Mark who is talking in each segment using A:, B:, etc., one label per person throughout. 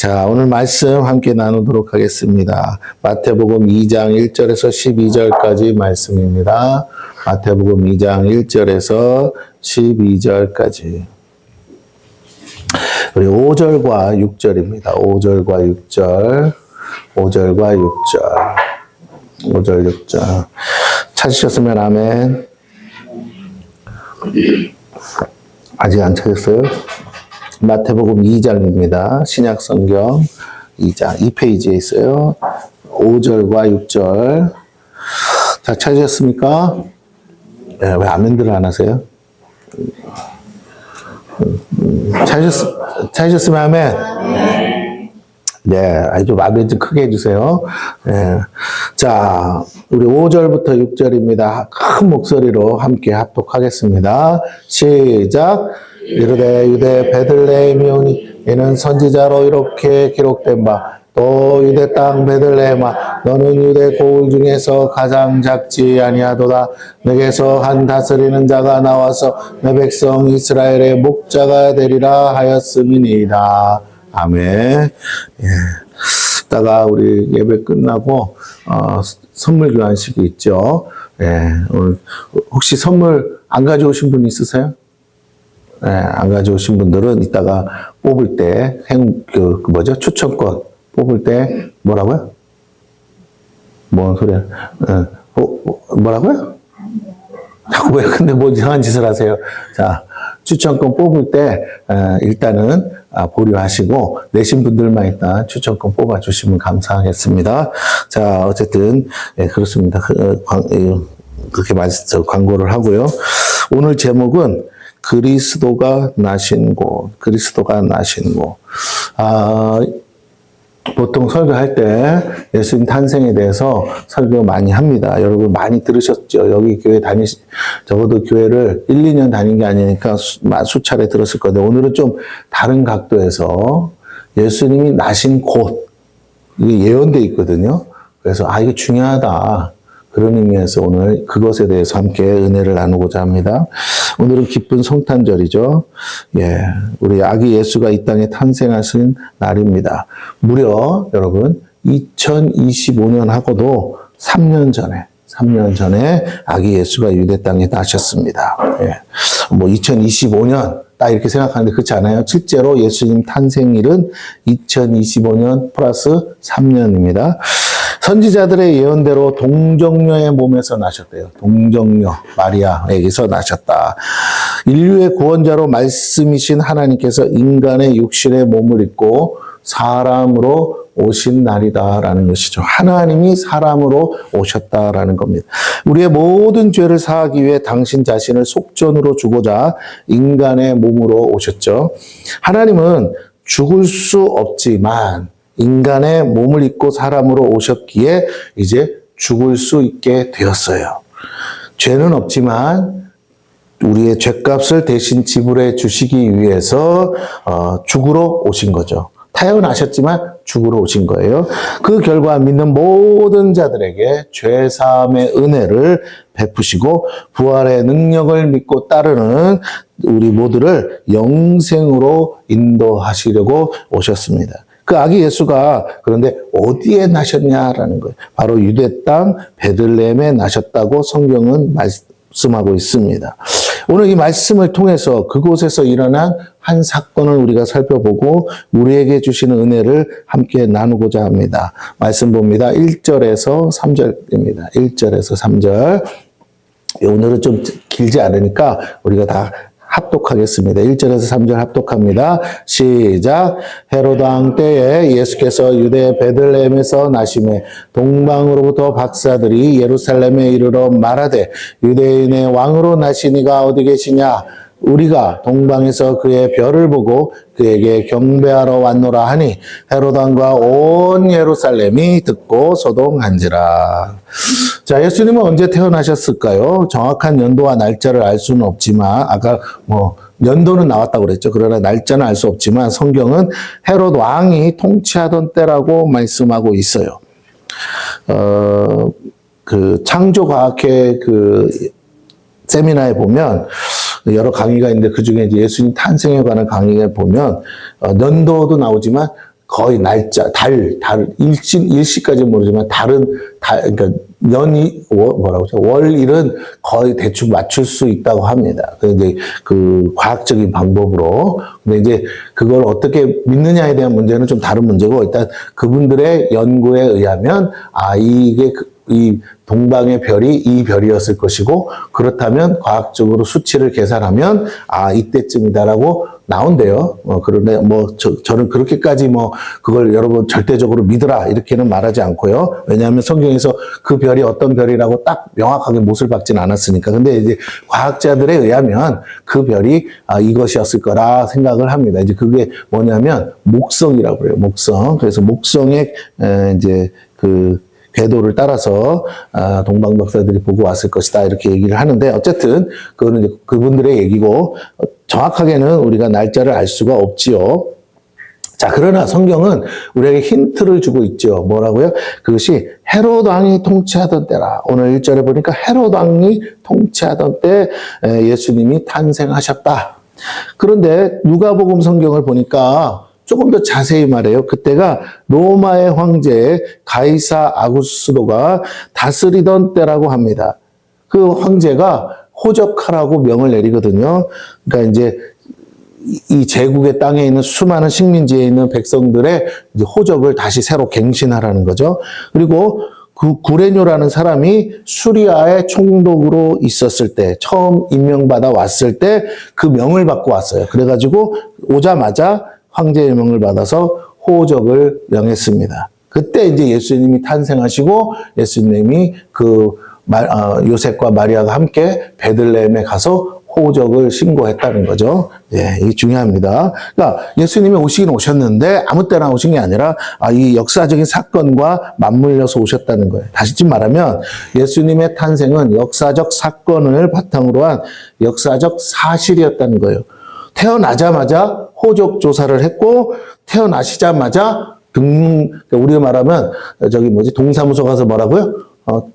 A: 자, 오늘 말씀 함께 나누도록 하겠습니다. 마태복음 2장 1절에서 12절까지 말씀입니다. 마태복음 2장 1절에서 12절까지. 우리 5절과 6절입니다. 5절과 6절. 5절과 6절. 5절, 6절. 찾으셨으면 아멘. 아직 안 찾았어요? 마태복음 2장입니다. 신약성경 2장 2페이지에 있어요. 5절과 6절. 자, 찾으셨습니까? 네, 왜 아멘들을 안 하세요? 찾으셨으면 아멘. 네, 아주 아멘 좀 크게 해주세요. 네. 자, 우리 5절부터 6절입니다. 큰 목소리로 함께 합독하겠습니다. 시작. 이르되 유대 베들레헴이오니 이는 선지자로 이렇게 기록된 바 또 유대 땅 베들레헴아 너는 유대 고을 중에서 가장 작지 아니하도다. 내게서 한 다스리는 자가 나와서 내 백성 이스라엘의 목자가 되리라 하였음이니이다. 아멘. 예. 이따가 우리 예배 끝나고 선물 교환식이 있죠. 예. 오늘 혹시 선물 안 가져오신 분 있으세요? 네, 안 가져오신 분들은 이따가 뽑을 때, 추천권 뽑을 때, 뭐라고요? 뭔 소리야? 뭐라고요? 자꾸 왜 근데 뭐 이상한 짓을 하세요? 자, 추천권 뽑을 때, 일단은 보류하시고, 내신 분들만 일단 추천권 뽑아주시면 감사하겠습니다. 자, 어쨌든, 예, 그렇습니다. 그렇게 광고를 하고요. 오늘 제목은, 그리스도가 나신 곳, 그리스도가 나신 곳. 보통 설교할 때 예수님 탄생에 대해서 설교 많이 합니다. 여러분 많이 들으셨죠? 여기 교회 적어도 교회를 1, 2년 다닌 게 아니니까 수차례 들었을 건데, 오늘은 좀 다른 각도에서 예수님이 나신 곳, 이게 예언되어 있거든요. 그래서, 이게 중요하다. 그런 의미에서 오늘 그것에 대해서 함께 은혜를 나누고자 합니다. 오늘은 기쁜 성탄절이죠. 예, 우리 아기 예수가 이 땅에 탄생하신 날입니다. 무려 여러분 2025년하고도 3년 전에 아기 예수가 유대 땅에 나셨습니다. 예, 뭐 2025년 딱 이렇게 생각하는데 그렇지 않아요. 실제로 예수님 탄생일은 2025년 플러스 3년입니다. 선지자들의 예언대로 동정녀의 몸에서 나셨대요. 동정녀 마리아에게서 나셨다. 인류의 구원자로 말씀이신 하나님께서 인간의 육신의 몸을 입고 사람으로 오신 날이다라는 것이죠. 하나님이 사람으로 오셨다라는 겁니다. 우리의 모든 죄를 사하기 위해 당신 자신을 속전으로 주고자 인간의 몸으로 오셨죠. 하나님은 죽을 수 없지만 인간의 몸을 입고 사람으로 오셨기에 이제 죽을 수 있게 되었어요. 죄는 없지만 우리의 죄값을 대신 지불해 주시기 위해서 죽으러 오신 거죠. 태어나셨지만 죽으러 오신 거예요. 그 결과 믿는 모든 자들에게 죄사함의 은혜를 베푸시고 부활의 능력을 믿고 따르는 우리 모두를 영생으로 인도하시려고 오셨습니다. 그 아기 예수가 그런데 어디에 나셨냐라는 거예요. 바로 유대 땅 베들레헴에 나셨다고 성경은 말씀하고 있습니다. 오늘 이 말씀을 통해서 그곳에서 일어난 한 사건을 우리가 살펴보고 우리에게 주시는 은혜를 함께 나누고자 합니다. 말씀 봅니다. 1절에서 3절입니다. 1절에서 3절. 오늘은 좀 길지 않으니까 우리가 다 합독하겠습니다. 1절에서 3절 합독합니다. 시작. 헤로드 왕 때에 예수께서 유대 베들레헴에서 나시매 동방으로부터 박사들이 예루살렘에 이르러 말하되 유대인의 왕으로 나시니가 어디 계시냐? 우리가 동방에서 그의 별을 보고 그에게 경배하러 왔노라 하니 헤로드 왕과 온 예루살렘이 듣고 소동한지라. 자, 예수님은 언제 태어나셨을까요? 정확한 연도와 날짜를 알 수는 없지만, 아까 연도는 나왔다고 그랬죠. 그러나 날짜는 알 수 없지만, 성경은 헤롯 왕이 통치하던 때라고 말씀하고 있어요. 창조과학회 세미나에 보면, 여러 강의가 있는데 그 중에 이제 예수님 탄생에 관한 강의에 보면, 연도도 나오지만, 거의 날짜, 일시까지는 모르지만 그러니까 월일은 거의 대충 맞출 수 있다고 합니다. 이제 그 과학적인 방법으로. 근데 이제 그걸 어떻게 믿느냐에 대한 문제는 좀 다른 문제고, 일단 그분들의 연구에 의하면, 이게 이 동방의 별이 이 별이었을 것이고, 그렇다면 과학적으로 수치를 계산하면, 이때쯤이다라고 나온대요. 그런데 저는 그렇게까지 그걸 여러분 절대적으로 믿으라 이렇게는 말하지 않고요. 왜냐하면 성경에서 그 별이 어떤 별이라고 딱 명확하게 못을 박진 않았으니까. 근데 이제 과학자들에 의하면 그 별이 이것이었을 거라 생각을 합니다. 이제 그게 뭐냐면 목성이라고 그래요. 목성. 그래서 목성의 이제 그 궤도를 따라서 동방 박사들이 보고 왔을 것이다 이렇게 얘기를 하는데, 어쨌든 그거는 이제 그분들의 얘기고 정확하게는 우리가 날짜를 알 수가 없지요. 자, 그러나 성경은 우리에게 힌트를 주고 있죠. 뭐라고요? 그것이 헤롯 왕이 통치하던 때라. 오늘 1절에 보니까 헤롯 왕이 통치하던 때 예수님이 탄생하셨다. 그런데 누가복음 성경을 보니까 조금 더 자세히 말해요. 그때가 로마의 황제 가이사 아구스도가 다스리던 때라고 합니다. 그 황제가 호적하라고 명을 내리거든요. 그러니까 이제 이 제국의 땅에 있는 수많은 식민지에 있는 백성들의 이제 호적을 다시 새로 갱신하라는 거죠. 그리고 그 구레뇨라는 사람이 수리아의 총독으로 있었을 때, 처음 임명받아 왔을 때 그 명을 받고 왔어요. 그래가지고 오자마자 황제의 명을 받아서 호적을 명했습니다. 그때 이제 예수님이 탄생하시고 예수님이 요셉과 마리아가 함께 베들레헴에 가서 호적을 신고했다는 거죠. 예, 이게 중요합니다. 그러니까 예수님이 오시긴 오셨는데 아무 때나 오신 게 아니라 이 역사적인 사건과 맞물려서 오셨다는 거예요. 다시 좀 말하면 예수님의 탄생은 역사적 사건을 바탕으로 한 역사적 사실이었다는 거예요. 태어나자마자 호적 조사를 했고, 태어나시자마자 우리가 말하면 동사무소 가서 뭐라고요?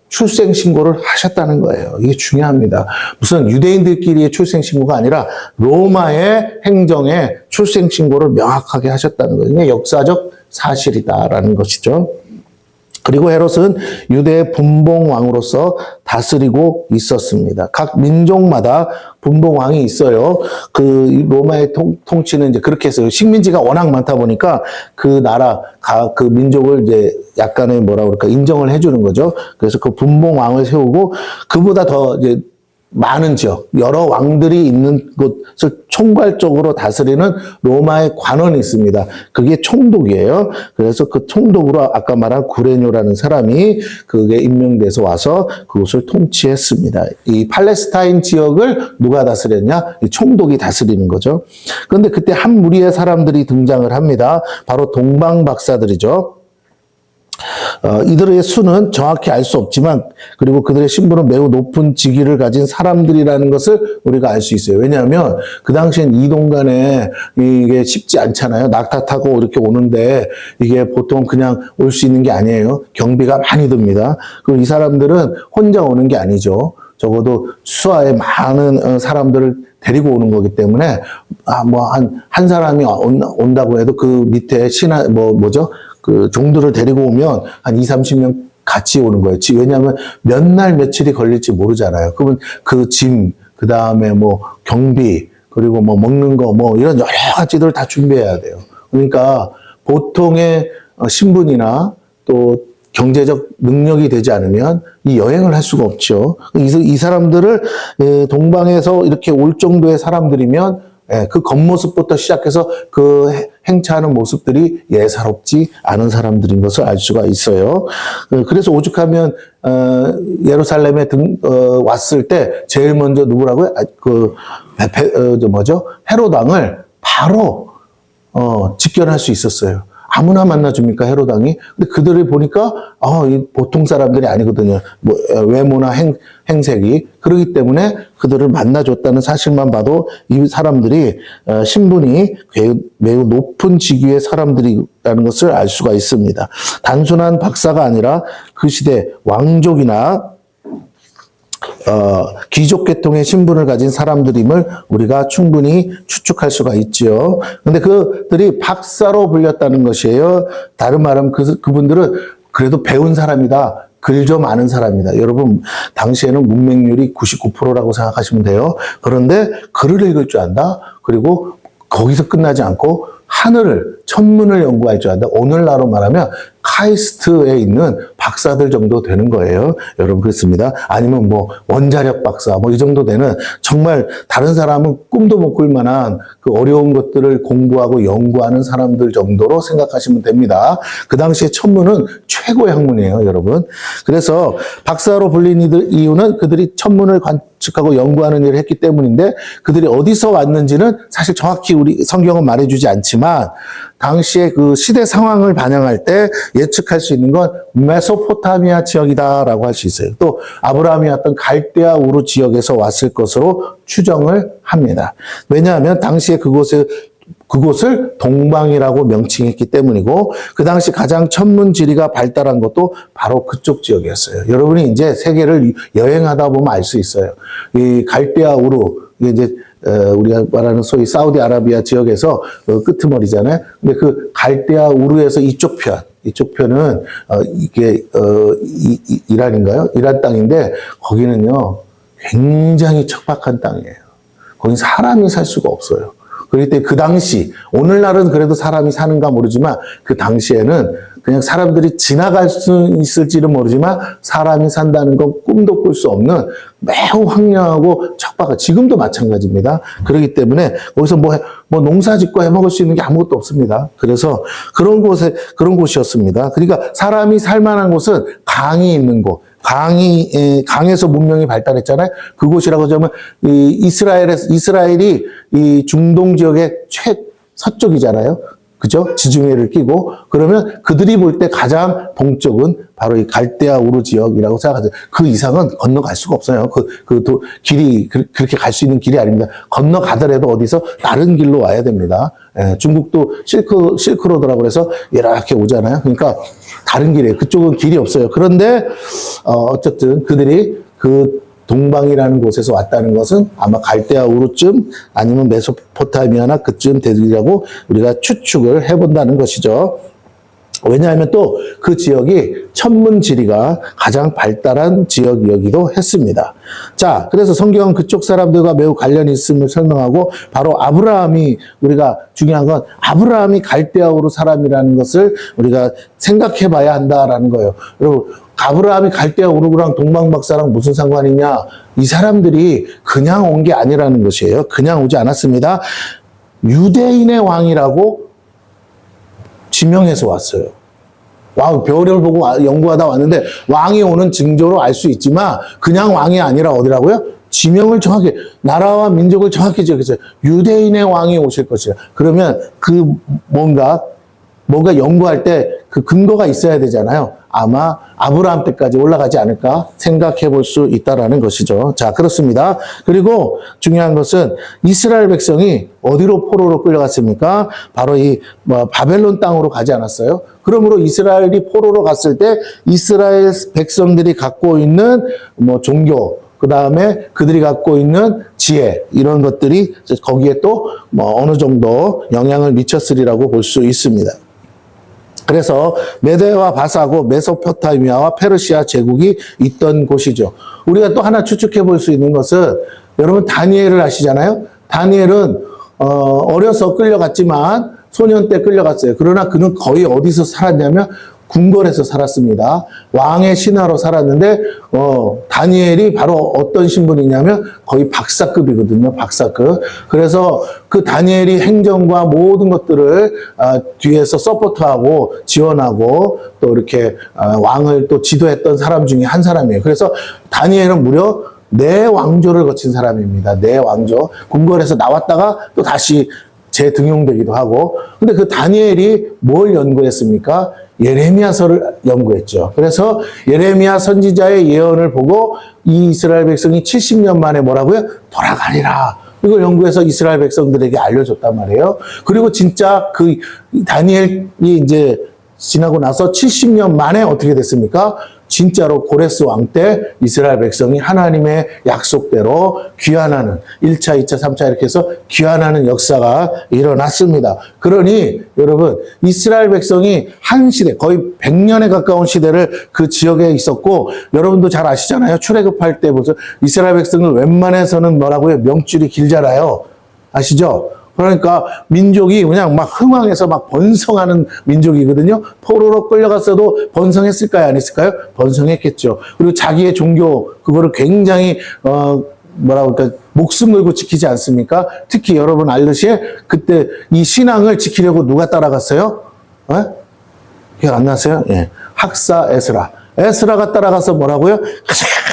A: 출생 신고를 하셨다는 거예요. 이게 중요합니다. 무슨 유대인들끼리의 출생 신고가 아니라 로마의 행정에 출생 신고를 명확하게 하셨다는 거예요. 이게 역사적 사실이다라는 것이죠. 그리고 헤롯은 유대의 분봉왕으로서 다스리고 있었습니다. 각 민족마다 분봉왕이 있어요. 그 로마의 통치는 이제 그렇게 했어요. 식민지가 워낙 많다 보니까 그 나라, 그 민족을 이제 약간의 인정을 해주는 거죠. 그래서 그 분봉왕을 세우고 그보다 더 이제 많은 지역, 여러 왕들이 있는 곳을 총괄적으로 다스리는 로마의 관원이 있습니다. 그게 총독이에요. 그래서 그 총독으로 아까 말한 구레뇨라는 사람이 그게 임명돼서 와서 그곳을 통치했습니다. 이 팔레스타인 지역을 누가 다스렸냐? 이 총독이 다스리는 거죠. 그런데 그때 한 무리의 사람들이 등장을 합니다. 바로 동방 박사들이죠. 이들의 수는 정확히 알 수 없지만, 그리고 그들의 신분은 매우 높은 직위를 가진 사람들이라는 것을 우리가 알 수 있어요. 왜냐하면 그 당시엔 이동간에 이게 쉽지 않잖아요. 낙타 타고 이렇게 오는데 이게 보통 그냥 올 수 있는 게 아니에요. 경비가 많이 듭니다. 그리고 이 사람들은 혼자 오는 게 아니죠. 적어도 수하에 많은 사람들을 데리고 오는 거기 때문에 한 사람이 온다고 해도 그 밑에 그 종들을 데리고 오면 한 20-30명 같이 오는 거예요. 왜냐하면 몇 날 며칠이 걸릴지 모르잖아요. 그러면 그 짐, 그 다음에 경비, 그리고 먹는 거, 이런 여러 가지들을 다 준비해야 돼요. 그러니까 보통의 신분이나 또 경제적 능력이 되지 않으면 이 여행을 할 수가 없죠. 이 사람들을 동방에서 이렇게 올 정도의 사람들이면 그 겉모습부터 시작해서 그 행차하는 모습들이 예사롭지 않은 사람들인 것을 알 수가 있어요. 그래서 오죽하면 예루살렘에 왔을 때 제일 먼저 누구라고요? 헤롯 왕을 바로 직견할 수 있었어요. 아무나 만나줍니까, 헤롯 왕이? 근데 그들을 보니까 보통 사람들이 아니거든요. 외모나 행색이. 그렇기 때문에 그들을 만나줬다는 사실만 봐도 이 사람들이 신분이 매우 높은 직위의 사람들이라는 것을 알 수가 있습니다. 단순한 박사가 아니라 그 시대 왕족이나 귀족 계통의 신분을 가진 사람들임을 우리가 충분히 추측할 수가 있죠. 근데 그들이 박사로 불렸다는 것이에요. 다른 말은 그분들은 그래도 배운 사람이다. 글 좀 아는 사람이다. 여러분, 당시에는 문맹률이 99%라고 생각하시면 돼요. 그런데 글을 읽을 줄 안다. 그리고 거기서 끝나지 않고 하늘을, 천문을 연구할 줄 안다. 오늘날로 말하면 카이스트에 있는 박사들 정도 되는 거예요. 여러분, 그렇습니다. 아니면 뭐 원자력 박사 뭐 이 정도 되는, 정말 다른 사람은 꿈도 못 꿀 만한 그 어려운 것들을 공부하고 연구하는 사람들 정도로 생각하시면 됩니다. 그 당시에 천문은 최고의 학문이에요, 여러분. 그래서 박사로 불린 이유는 그들이 천문을 관측하고 연구하는 일을 했기 때문인데, 그들이 어디서 왔는지는 사실 정확히 우리 성경은 말해주지 않지만 당시의 그 시대 상황을 반영할 때 예측할 수 있는 건 메소포타미아 지역이다라고 할 수 있어요. 또 아브라함이 왔던 갈대아 우르 지역에서 왔을 것으로 추정을 합니다. 왜냐하면 당시에 그곳을 동방이라고 명칭했기 때문이고, 그 당시 가장 천문 지리가 발달한 것도 바로 그쪽 지역이었어요. 여러분이 이제 세계를 여행하다 보면 알 수 있어요. 이 갈대아 우르, 이게 이제 우리가 말하는 소위 사우디아라비아 지역에서 끄트머리잖아요. 근데 그 갈대아 우르에서 이쪽 편은 이게 이란인가요? 이란 땅인데 거기는요 굉장히 척박한 땅이에요. 거기 사람이 살 수가 없어요. 그렇기 때문에 그 당시, 오늘날은 그래도 사람이 사는가 모르지만 그 당시에는 그냥 사람들이 지나갈 수 있을지는 모르지만 사람이 산다는 건 꿈도 꿀 수 없는 매우 황량하고 척박한, 지금도 마찬가지입니다. 그렇기 때문에 거기서 뭐 농사 짓고 해 먹을 수 있는 게 아무것도 없습니다. 그래서 그런 곳이었습니다. 그러니까 사람이 살 만한 곳은 강이 있는 곳, 강에서 문명이 발달했잖아요. 그곳이라고 하자면 이스라엘이 이 중동 지역의 최서쪽이잖아요. 그죠? 지중해를 끼고, 그러면 그들이 볼 때 가장 동쪽은 바로 이 갈대아 우르 지역이라고 생각하죠. 그 이상은 건너갈 수가 없어요. 길이, 그렇게 갈 수 있는 길이 아닙니다. 건너가더라도 어디서 다른 길로 와야 됩니다. 중국도 실크로드라고 해서 이렇게 오잖아요. 그러니까 다른 길이에요. 그쪽은 길이 없어요. 그런데, 어쨌든 그들이 그 동방이라는 곳에서 왔다는 것은 아마 갈대아 우르쯤 아니면 메소포타미아나 그쯤 되리라고 우리가 추측을 해본다는 것이죠. 왜냐하면 또 그 지역이 천문 지리가 가장 발달한 지역이기도 했습니다. 자, 그래서 성경은 그쪽 사람들과 매우 관련이 있음을 설명하고, 바로 아브라함이, 우리가 중요한 건 아브라함이 갈대아 우르 사람이라는 것을 우리가 생각해 봐야 한다라는 거예요. 여러분, 아브라함이 갈대아 우르랑 동방박사랑 무슨 상관이냐? 이 사람들이 그냥 온 게 아니라는 것이에요. 그냥 오지 않았습니다. 유대인의 왕이라고 지명해서 왔어요. 별을 보고 연구하다 왔는데 왕이 오는 징조로 알 수 있지만 그냥 왕이 아니라 어디라고요? 지명을 정확히, 나라와 민족을 정확히 지었어요. 유대인의 왕이 오실 것이라. 그러면 그 뭔가 연구할 때 그 근거가 있어야 되잖아요. 아마 아브라함 때까지 올라가지 않을까 생각해 볼 수 있다라는 것이죠. 자, 그렇습니다. 그리고 중요한 것은 이스라엘 백성이 어디로 포로로 끌려갔습니까? 바로 이 바벨론 땅으로 가지 않았어요. 그러므로 이스라엘이 포로로 갔을 때 이스라엘 백성들이 갖고 있는 종교, 그 다음에 그들이 갖고 있는 지혜, 이런 것들이 거기에 또 어느 정도 영향을 미쳤으리라고 볼 수 있습니다. 그래서 메대와 바사고 메소포타미아와 페르시아 제국이 있던 곳이죠. 우리가 또 하나 추측해 볼 수 있는 것은, 여러분 다니엘을 아시잖아요. 다니엘은 어려서 끌려갔지만 소년 때 끌려갔어요. 그러나 그는 거의 어디서 살았냐면 궁궐에서 살았습니다. 왕의 신하로 살았는데 다니엘이 바로 어떤 신분이냐면 거의 박사급이거든요. 박사급. 그래서 그 다니엘이 행정과 모든 것들을 뒤에서 서포트하고 지원하고 또 이렇게 왕을 또 지도했던 사람 중에 한 사람이에요. 그래서 다니엘은 무려 4왕조를 거친 사람입니다. 4왕조. 궁궐에서 나왔다가 또 다시 재등용되기도 하고. 근데 그 다니엘이 뭘 연구했습니까? 예레미야서를 연구했죠. 그래서 예레미야 선지자의 예언을 보고 이 이스라엘 백성이 70년 만에 뭐라고요? 돌아가리라. 이걸 연구해서 이스라엘 백성들에게 알려줬단 말이에요. 그리고 진짜 그 다니엘이 이제 지나고 나서 70년 만에 어떻게 됐습니까? 진짜로 고레스 왕 때 이스라엘 백성이 하나님의 약속대로 귀환하는 1차, 2차, 3차 이렇게 해서 귀환하는 역사가 일어났습니다. 그러니 여러분 이스라엘 백성이 한 시대 거의 100년에 가까운 시대를 그 지역에 있었고 여러분도 잘 아시잖아요. 출애굽할 때 보세요. 이스라엘 백성을 웬만해서는 뭐라고요? 명줄이 길잖아요. 아시죠? 그러니까 민족이 그냥 막 흥황해서 막 번성하는 민족이거든요. 포로로 끌려갔어도 번성했을까요? 안 했을까요? 번성했겠죠. 그리고 자기의 종교 그거를 굉장히 뭐라고 할까 목숨 걸고 지키지 않습니까? 특히 여러분 알듯이 그때 이 신앙을 지키려고 누가 따라갔어요? 기억 안 나세요? 예. 학사 에스라. 에스라가 따라가서 뭐라고요?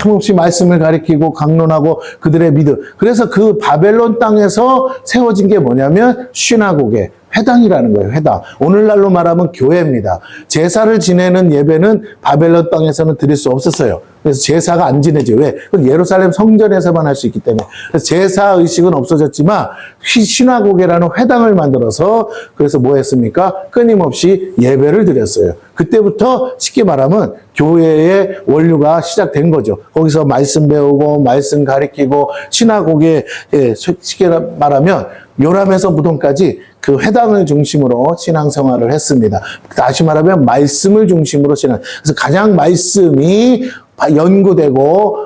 A: 가감없이 말씀을 가리키고 강론하고 그들의 믿음. 그래서 그 바벨론 땅에서 세워진 게 뭐냐면 시나고게, 회당이라는 거예요. 회당. 오늘날로 말하면 교회입니다. 제사를 지내는 예배는 바벨론 땅에서는 드릴 수 없었어요. 그래서 제사가 안 지내죠. 왜? 그건 예루살렘 성전에서만 할 수 있기 때문에. 그래서 제사 의식은 없어졌지만 시나고게라는 회당을 만들어서 그래서 뭐 했습니까? 끊임없이 예배를 드렸어요. 그때부터 쉽게 말하면 교회의 원류가 시작된 거죠. 거기서 말씀 배우고 말씀 가리키고 시나고게 쉽게 말하면 요람에서 무덤까지 그 회당을 중심으로 신앙생활을 했습니다. 다시 말하면 말씀을 중심으로 신앙. 그래서 가장 말씀이 연구되고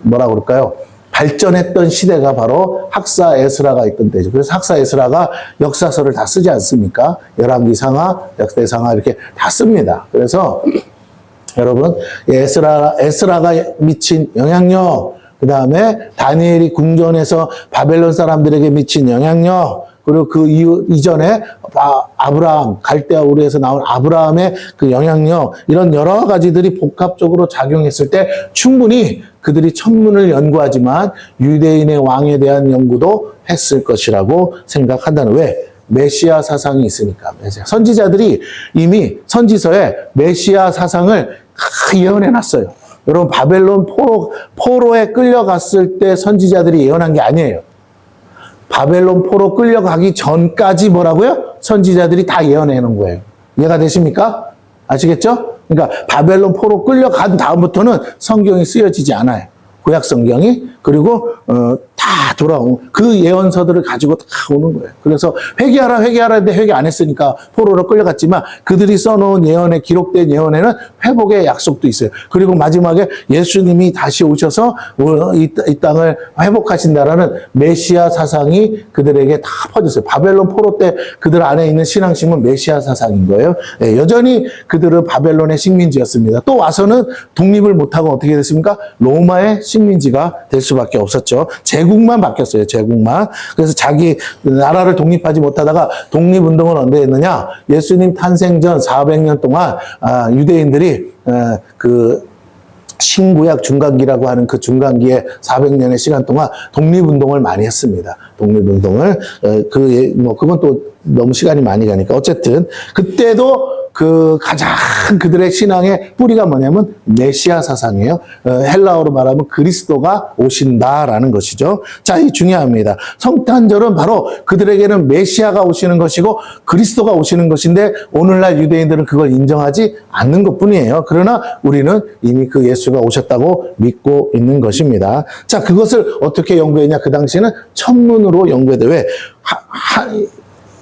A: 뭐라 그럴까요? 발전했던 시대가 바로 학사 에스라가 있던 때죠. 그래서 학사 에스라가 역사서를 다 쓰지 않습니까? 열왕기상하, 역대상하 이렇게 다 씁니다. 그래서 여러분 에스라가 미친 영향력, 그 다음에 다니엘이 궁전에서 바벨론 사람들에게 미친 영향력, 그리고 그 이전에 아브라함, 갈대아 우르에서 나온 아브라함의 그 영향력, 이런 여러 가지들이 복합적으로 작용했을 때 충분히 그들이 천문을 연구하지만 유대인의 왕에 대한 연구도 했을 것이라고 생각한다는. 왜? 메시아 사상이 있으니까. 선지자들이 이미 선지서에 메시아 사상을 예언해놨어요. 여러분 바벨론 포로에 끌려갔을 때 선지자들이 예언한 게 아니에요. 바벨론 포로 끌려가기 전까지 뭐라고요? 선지자들이 다 예언해 놓은 거예요. 이해가 되십니까? 아시겠죠? 그러니까 바벨론 포로 끌려간 다음부터는 성경이 쓰여지지 않아요. 구약 성경이. 그리고 다 돌아온 그 예언서들을 가지고 다 오는 거예요. 그래서 회개하라 했는데 회개 안 했으니까 포로로 끌려갔지만 그들이 써놓은 예언에 기록된 예언에는 회복의 약속도 있어요. 그리고 마지막에 예수님이 다시 오셔서 이 땅을 회복하신다라는 메시아 사상이 그들에게 다 퍼졌어요. 바벨론 포로 때 그들 안에 있는 신앙심은 메시아 사상인 거예요. 네, 여전히 그들은 바벨론의 식민지였습니다. 또 와서는 독립을 못하고 어떻게 됐습니까? 로마의 식민지가 될 수밖에 없었죠. 제국만 바뀌었어요. 제국만. 그래서 자기 나라를 독립하지 못하다가 독립운동을 언제 했느냐? 예수님 탄생 전 400년 동안 유대인들이 그 신구약 중간기라고 하는 그 중간기에 400년의 시간 동안 독립운동을 많이 했습니다. 독립운동을 그건 또 너무 시간이 많이 가니까 어쨌든 그때도 그 가장 그들의 신앙의 뿌리가 뭐냐면 메시아 사상이에요. 헬라어로 말하면 그리스도가 오신다라는 것이죠. 자, 이 중요합니다. 성탄절은 바로 그들에게는 메시아가 오시는 것이고 그리스도가 오시는 것인데 오늘날 유대인들은 그걸 인정하지 않는 것뿐이에요. 그러나 우리는 이미 그 예수가 오셨다고 믿고 있는 것입니다. 자, 그것을 어떻게 연구했냐? 그 당시에는 천문으로 연구했대. 왜?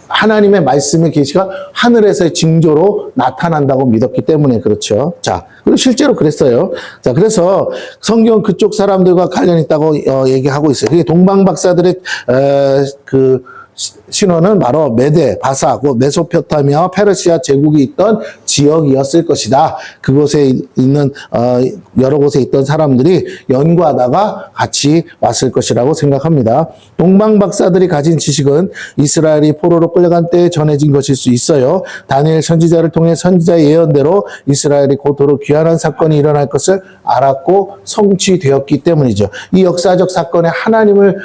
A: 하나님의 말씀의 계시가 하늘에서의 징조로 나타난다고 믿었기 때문에 그렇죠. 자, 그리고 실제로 그랬어요. 자, 그래서 성경 그쪽 사람들과 관련 있다고 얘기하고 있어요. 그게 동방 박사들의 그 신원은 바로 메데, 바사, 메소포타미아와 페르시아 제국이 있던 지역이었을 것이다. 그곳에 있는 여러 곳에 있던 사람들이 연구하다가 같이 왔을 것이라고 생각합니다. 동방 박사들이 가진 지식은 이스라엘이 포로로 끌려간 때에 전해진 것일 수 있어요. 다니엘 선지자를 통해 선지자의 예언대로 이스라엘이 고토로 귀환한 사건이 일어날 것을 알았고 성취되었기 때문이죠. 이 역사적 사건에 하나님을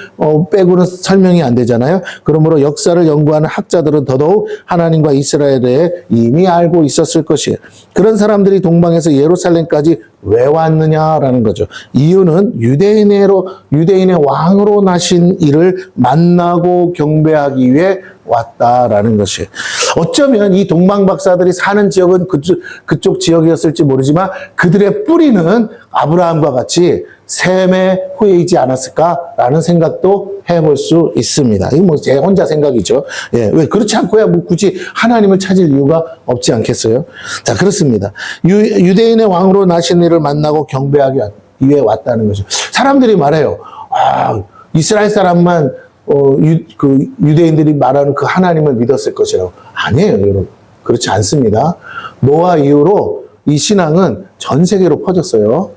A: 빼고는 설명이 안 되잖아요. 그러므로 역사를 연구하는 학자들은 더더욱 하나님과 이스라엘에 이미 알고 있었을 것이에요. 그런 사람들이 동방에서 예루살렘까지 왜 왔느냐라는 거죠. 이유는 유대인의 왕으로 나신 이를 만나고 경배하기 위해 왔다라는 것이에요. 어쩌면 이 동방 박사들이 사는 지역은 그쪽 지역이었을지 모르지만 그들의 뿌리는 아브라함과 같이 셈의 후예이지 않았을까라는 생각도 해볼 수 있습니다. 이거 뭐 제 혼자 생각이죠. 예, 왜 그렇지 않고야 뭐 굳이 하나님을 찾을 이유가 없지 않겠어요? 자, 그렇습니다. 유대인의 왕으로 나신 이를 만나고 경배하기 위해 왔다는 거죠. 사람들이 말해요. 아, 이스라엘 사람만 유대인들이 말하는 그 하나님을 믿었을 것이라고. 아니에요, 여러분. 그렇지 않습니다. 노아 이후로 이 신앙은 전 세계로 퍼졌어요.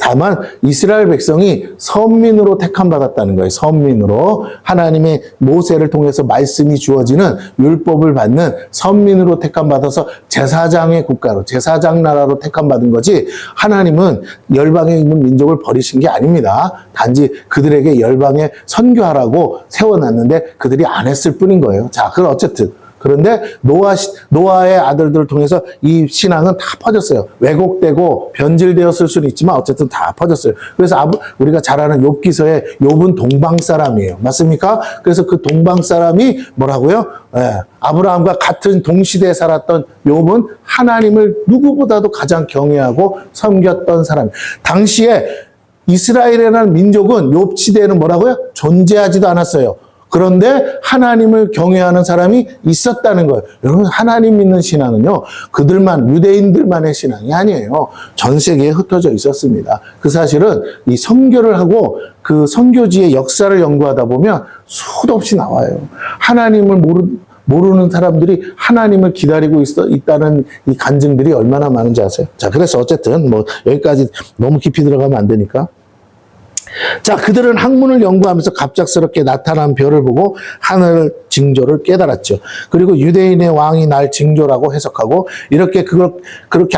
A: 다만 이스라엘 백성이 선민으로 택함받았다는 거예요. 선민으로. 하나님의 모세를 통해서 말씀이 주어지는 율법을 받는 선민으로 택함받아서 제사장의 국가로, 제사장 나라로 택함받은 거지, 하나님은 열방에 있는 민족을 버리신 게 아닙니다. 단지 그들에게 열방에 선교하라고 세워놨는데 그들이 안 했을 뿐인 거예요. 자, 그럼 어쨌든. 그런데 노아의 아들들을 통해서 이 신앙은 다 퍼졌어요. 왜곡되고 변질되었을 수는 있지만 어쨌든 다 퍼졌어요. 그래서 우리가 잘 아는 욥기서에 욥은 동방 사람이에요. 맞습니까? 그래서 그 동방 사람이 뭐라고요? 예, 아브라함과 같은 동시대에 살았던 욥은 하나님을 누구보다도 가장 경외하고 섬겼던 사람. 당시에 이스라엘이라는 민족은 욥 시대에는 뭐라고요? 존재하지도 않았어요. 그런데 하나님을 경외하는 사람이 있었다는 거예요. 여러분, 하나님 믿는 신앙은요, 그들만, 유대인들만의 신앙이 아니에요. 전 세계에 흩어져 있었습니다. 그 사실은 이 선교를 하고 그 선교지의 역사를 연구하다 보면 수도 없이 나와요. 하나님을 모르는 사람들이 하나님을 기다리고 있다는 이 간증들이 얼마나 많은지 아세요? 자, 그래서 어쨌든 뭐 여기까지 너무 깊이 들어가면 안 되니까. 자, 그들은 학문을 연구하면서 갑작스럽게 나타난 별을 보고 하늘 징조를 깨달았죠. 그리고 유대인의 왕이 날 징조라고 해석하고, 이렇게 그렇게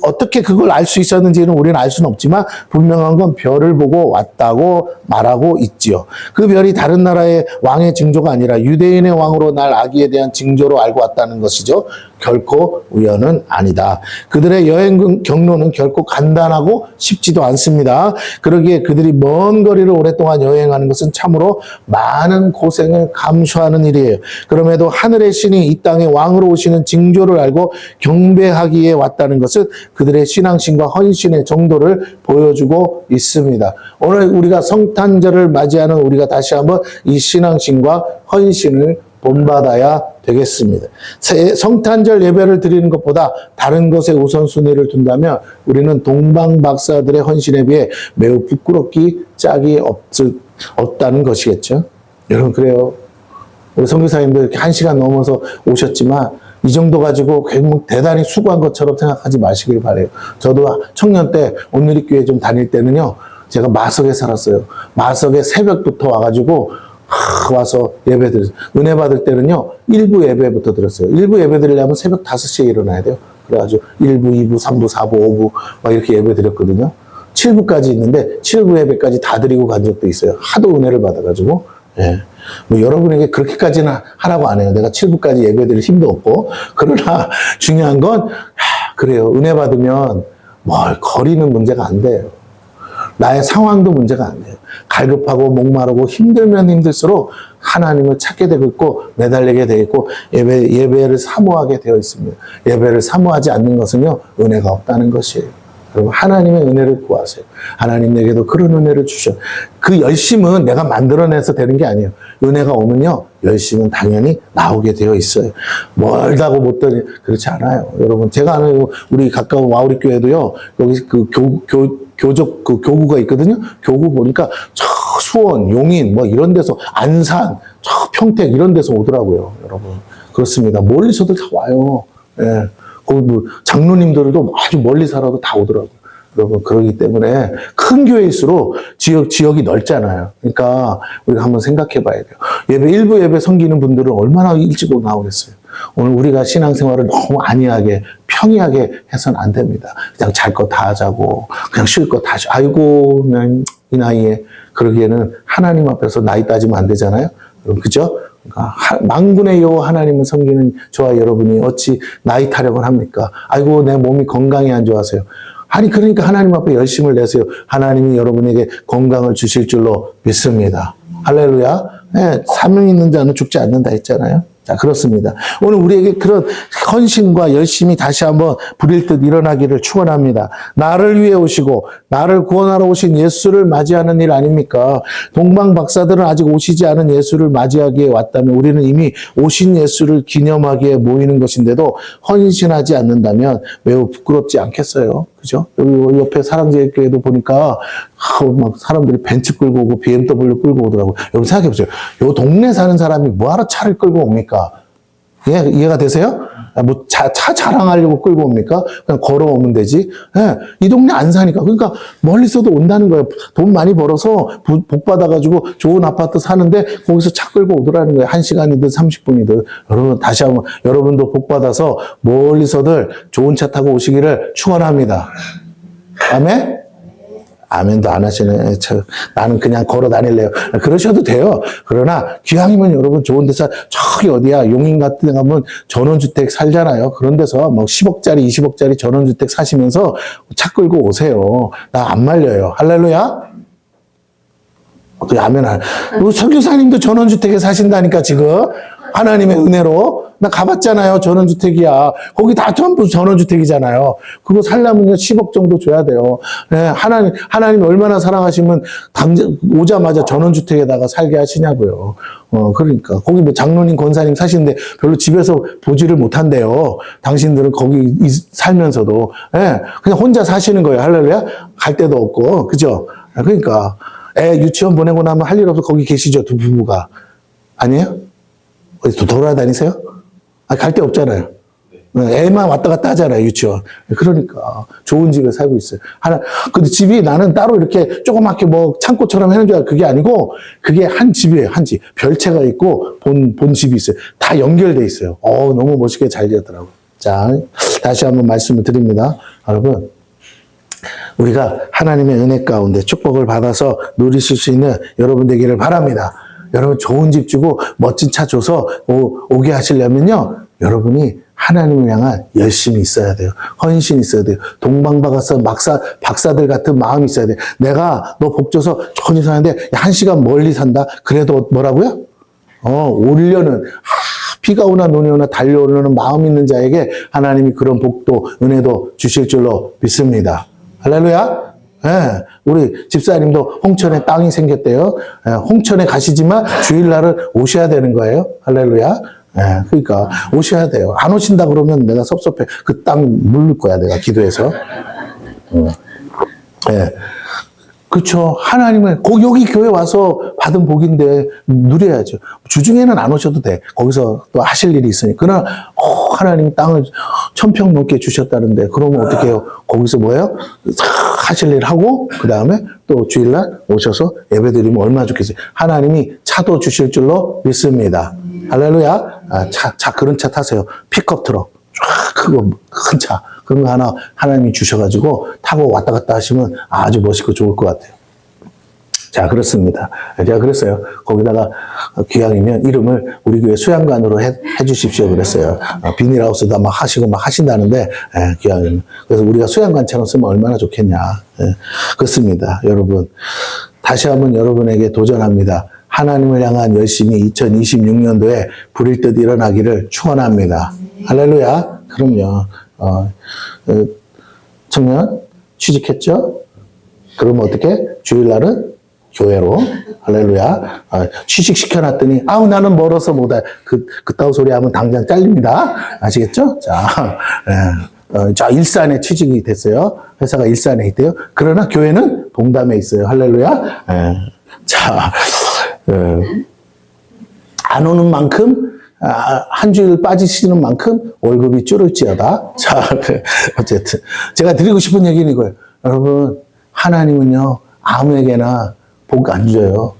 A: 어떻게 그걸 알 수 있었는지는 우리는 알 수는 없지만 분명한 건 별을 보고 왔다고 말하고 있지요. 그 별이 다른 나라의 왕의 징조가 아니라 유대인의 왕으로 날 아기에 대한 징조로 알고 왔다는 것이죠. 결코 우연은 아니다. 그들의 여행 경로는 결코 간단하고 쉽지도 않습니다. 그러기에 그들이 먼 거리를 오랫동안 여행하는 것은 참으로 많은 고생을 감수하는 일이에요. 그럼에도 하늘의 신이 이 땅에 왕으로 오시는 징조를 알고 경배하기에 왔다는 것은 그들의 신앙심과 헌신의 정도를 보여주고 있습니다. 오늘 우리가 성탄절을 맞이하는 우리가 다시 한번 이 신앙심과 헌신을 본받아야 되겠습니다. 성탄절 예배를 드리는 것보다 다른 것에 우선순위를 둔다면 우리는 동방 박사들의 헌신에 비해 매우 부끄럽기 짝이 없다는 것이겠죠. 여러분, 그래요. 우리 선교사님들 이렇게 1시간 넘어서 오셨지만 이 정도 가지고 대단히 수고한 것처럼 생각하지 마시길 바래요. 저도 청년 때 온누리교회 좀 다닐 때는요, 제가 마석에 살았어요. 마석에 새벽부터 와가지고 와서 예배 드렸어요. 은혜 받을 때는요, 1부 예배부터 들었어요. 1부 예배 드리려면 새벽 5시에 일어나야 돼요. 그래가지고 1부, 2부, 3부, 4부, 5부 막 이렇게 예배 드렸거든요. 7부까지 있는데 7부 예배까지 다 드리고 간 적도 있어요. 하도 은혜를 받아가지고. 예. 뭐 여러분에게 그렇게까지는 하라고 안 해요. 내가 7부까지 예배 드릴 힘도 없고. 그러나 중요한 건 그래요. 은혜 받으면 거리는 문제가 안 돼요. 나의 상황도 문제가 안 돼요. 갈급하고 목마르고 힘들면 힘들수록 하나님을 찾게 되고 있고 매달리게 되어 있고 예배를 사모하게 되어 있습니다. 예배를 사모하지 않는 것은요, 은혜가 없다는 것이에요. 여러분, 하나님의 은혜를 구하세요. 하나님 내게도 그런 은혜를 주셔. 그 열심은 내가 만들어내서 되는 게 아니에요. 은혜가 오면요, 열심은 당연히 나오게 되어 있어요. 멀다고 못 되니 그렇지 않아요. 여러분, 제가 아는 우리 가까운 와우리 교회도요, 여기 그 교적 그 교구가 있거든요. 교구 보니까 저 수원, 용인 뭐 이런 데서, 안산, 저 평택 이런 데서 오더라고요. 여러분, 그렇습니다. 멀리서도 다 와요. 예. 거기 뭐 장로님들도 아주 멀리 살아도 다 오더라고요. 여러분, 그러기 때문에 큰 교회일수록 지역이 넓잖아요. 그러니까 우리가 한번 생각해 봐야 돼요. 일부 예배 섬기는 분들은 얼마나 일찍 나오겠어요. 오늘 우리가 신앙생활을 너무 안이하게, 평이하게 해서는 안 됩니다. 그냥 잘 거 다 하자고, 그냥 쉴 거 다 하자. 아이고, 그냥 이 나이에. 그러기에는 하나님 앞에서 나이 따지면 안 되잖아요. 그죠? 그러니까 만군의 여호와 하나님을 섬기는 저와 여러분이 어찌 나이 타령을 합니까? 아이고, 내 몸이 건강이 안 좋아서요. 아니, 그러니까 하나님 앞에 열심을 내세요. 하나님이 여러분에게 건강을 주실 줄로 믿습니다. 할렐루야. 네, 사명 있는 자는 죽지 않는다 했잖아요. 자, 그렇습니다. 오늘 우리에게 그런 헌신과 열심이 다시 한번 불일 듯 일어나기를 축원합니다. 나를 위해 오시고 나를 구원하러 오신 예수를 맞이하는 일 아닙니까? 동방 박사들은 아직 오시지 않은 예수를 맞이하기에 왔다면 우리는 이미 오신 예수를 기념하기에 모이는 것인데도 헌신하지 않는다면 매우 부끄럽지 않겠어요? 그죠? 여기 옆에 사랑제일교회도 보니까 막 사람들이 벤츠 끌고 오고 BMW 끌고 오더라고요. 여러분 생각해 보세요. 요 동네 사는 사람이 뭐하러 차를 끌고 옵니까? 이해가 되세요? 뭐 차 자랑하려고 끌고 옵니까? 그냥 걸어오면 되지. 예, 이 동네 안 사니까. 그러니까 멀리서도 온다는 거예요. 돈 많이 벌어서 복 받아가지고 좋은 아파트 사는데 거기서 차 끌고 오더라는 거예요. 1시간이든 30분이든. 여러분 다시 한번 여러분도 복 받아서 멀리서들 좋은 차 타고 오시기를 축원합니다. 아멘? 아멘도 안 하시네. 나는 그냥 걸어 다닐래요. 그러셔도 돼요. 그러나 기왕이면 여러분 좋은 데서 저기 어디야 용인 같은 데 가면 전원주택 살잖아요. 그런 데서 뭐 10억짜리 20억짜리 전원주택 사시면서 차 끌고 오세요. 나 안 말려요. 할렐루야. 어떻게 아멘 안. 우리 설교사님도 전원주택에 사신다니까 지금. 하나님의 은혜로. 나 가봤잖아요. 전원주택이야. 거기 다 전부 전원주택이잖아요. 그거 살려면 10억 정도 줘야 돼요. 네, 하나님 얼마나 사랑하시면 당장 오자마자 전원주택에다가 살게 하시냐고요. 그러니까. 거기 뭐 장로님, 권사님 사시는데 별로 집에서 보지를 못한대요. 당신들은 거기 살면서도. 네, 그냥 혼자 사시는 거예요. 할렐루야? 갈 데도 없고. 그죠? 그러니까. 애 유치원 보내고 나면 할 일 없어 거기 계시죠. 두 부부가. 아니에요? 어디 돌아다니세요? 갈 데 없잖아요. 애만 왔다 갔다 하잖아요, 유치원. 그러니까, 좋은 집에 살고 있어요. 근데 집이 나는 따로 이렇게 조그맣게 뭐 창고처럼 해놓은 줄 알고 그게 아니고, 그게 한 집이에요, 한 집. 별채가 있고, 본 집이 있어요. 다 연결돼 있어요. 너무 멋있게 잘 되었더라고요. 자, 다시 한번 말씀을 드립니다. 여러분, 우리가 하나님의 은혜 가운데 축복을 받아서 누리실 수 있는 여러분 되기를 바랍니다. 여러분 좋은 집 주고 멋진 차 줘서 오게 하시려면요. 여러분이 하나님을 향한 열심이 있어야 돼요. 헌신이 있어야 돼요. 동방박사 박사들 같은 마음이 있어야 돼요. 내가 너 복 줘서 좋은 집 사는데 1시간 멀리 산다? 그래도 뭐라고요? 오려는 비가 오나 눈이 오나 달려오려는 마음 있는 자에게 하나님이 그런 복도 은혜도 주실 줄로 믿습니다. 할렐루야. 네, 우리 집사님도 홍천에 땅이 생겼대요. 네, 홍천에 가시지만 주일날은 오셔야 되는 거예요. 할렐루야. 네, 그러니까 오셔야 돼요. 안 오신다 그러면 내가 섭섭해. 그 땅 물릴 거야 내가 기도해서. 네. 그렇죠. 하나님을 여기 교회 와서 받은 복인데 누려야죠. 주중에는 안 오셔도 돼. 거기서 또 하실 일이 있으니. 그러나 하나님이 땅을 1000평 넘게 주셨다는데 그러면 어떻게 해요? 거기서 뭐예요? 하실 일 하고 그 다음에 또 주일날 오셔서 예배드리면 얼마나 좋겠어요. 하나님이 차도 주실 줄로 믿습니다. 할렐루야. 그런 차 타세요. 픽업 트럭. 크고 큰 차. 그런 거 하나 하나님이 주셔가지고 타고 왔다 갔다 하시면 아주 멋있고 좋을 것 같아요. 자, 그렇습니다. 제가 그랬어요. 거기다가 기왕이면 이름을 우리 교회 수양관으로 해 주십시오. 그랬어요. 비닐하우스도 막 하시고 막 하신다는데, 기왕이면. 그래서 우리가 수양관처럼 쓰면 얼마나 좋겠냐. 그렇습니다. 여러분. 다시 한번 여러분에게 도전합니다. 하나님을 향한 열심이 2026년도에 불일 듯 일어나기를 축원합니다. 할렐루야. 그럼요. 청년 취직했죠? 그러면 어떻게? 주일날은 교회로. 할렐루야. 취직시켜놨더니 나는 멀어서 못해. 그따위 소리 하면 당장 잘립니다. 아시겠죠? 자, 일산에 취직이 됐어요. 회사가 일산에 있대요. 그러나 교회는 봉담에 있어요. 할렐루야. 자, 안 오는 만큼 한 주일 빠지시는 만큼 월급이 줄을지어다. 자, 어쨌든 제가 드리고 싶은 얘기는 이거예요. 여러분, 하나님은요 아무에게나 복 안 줘요.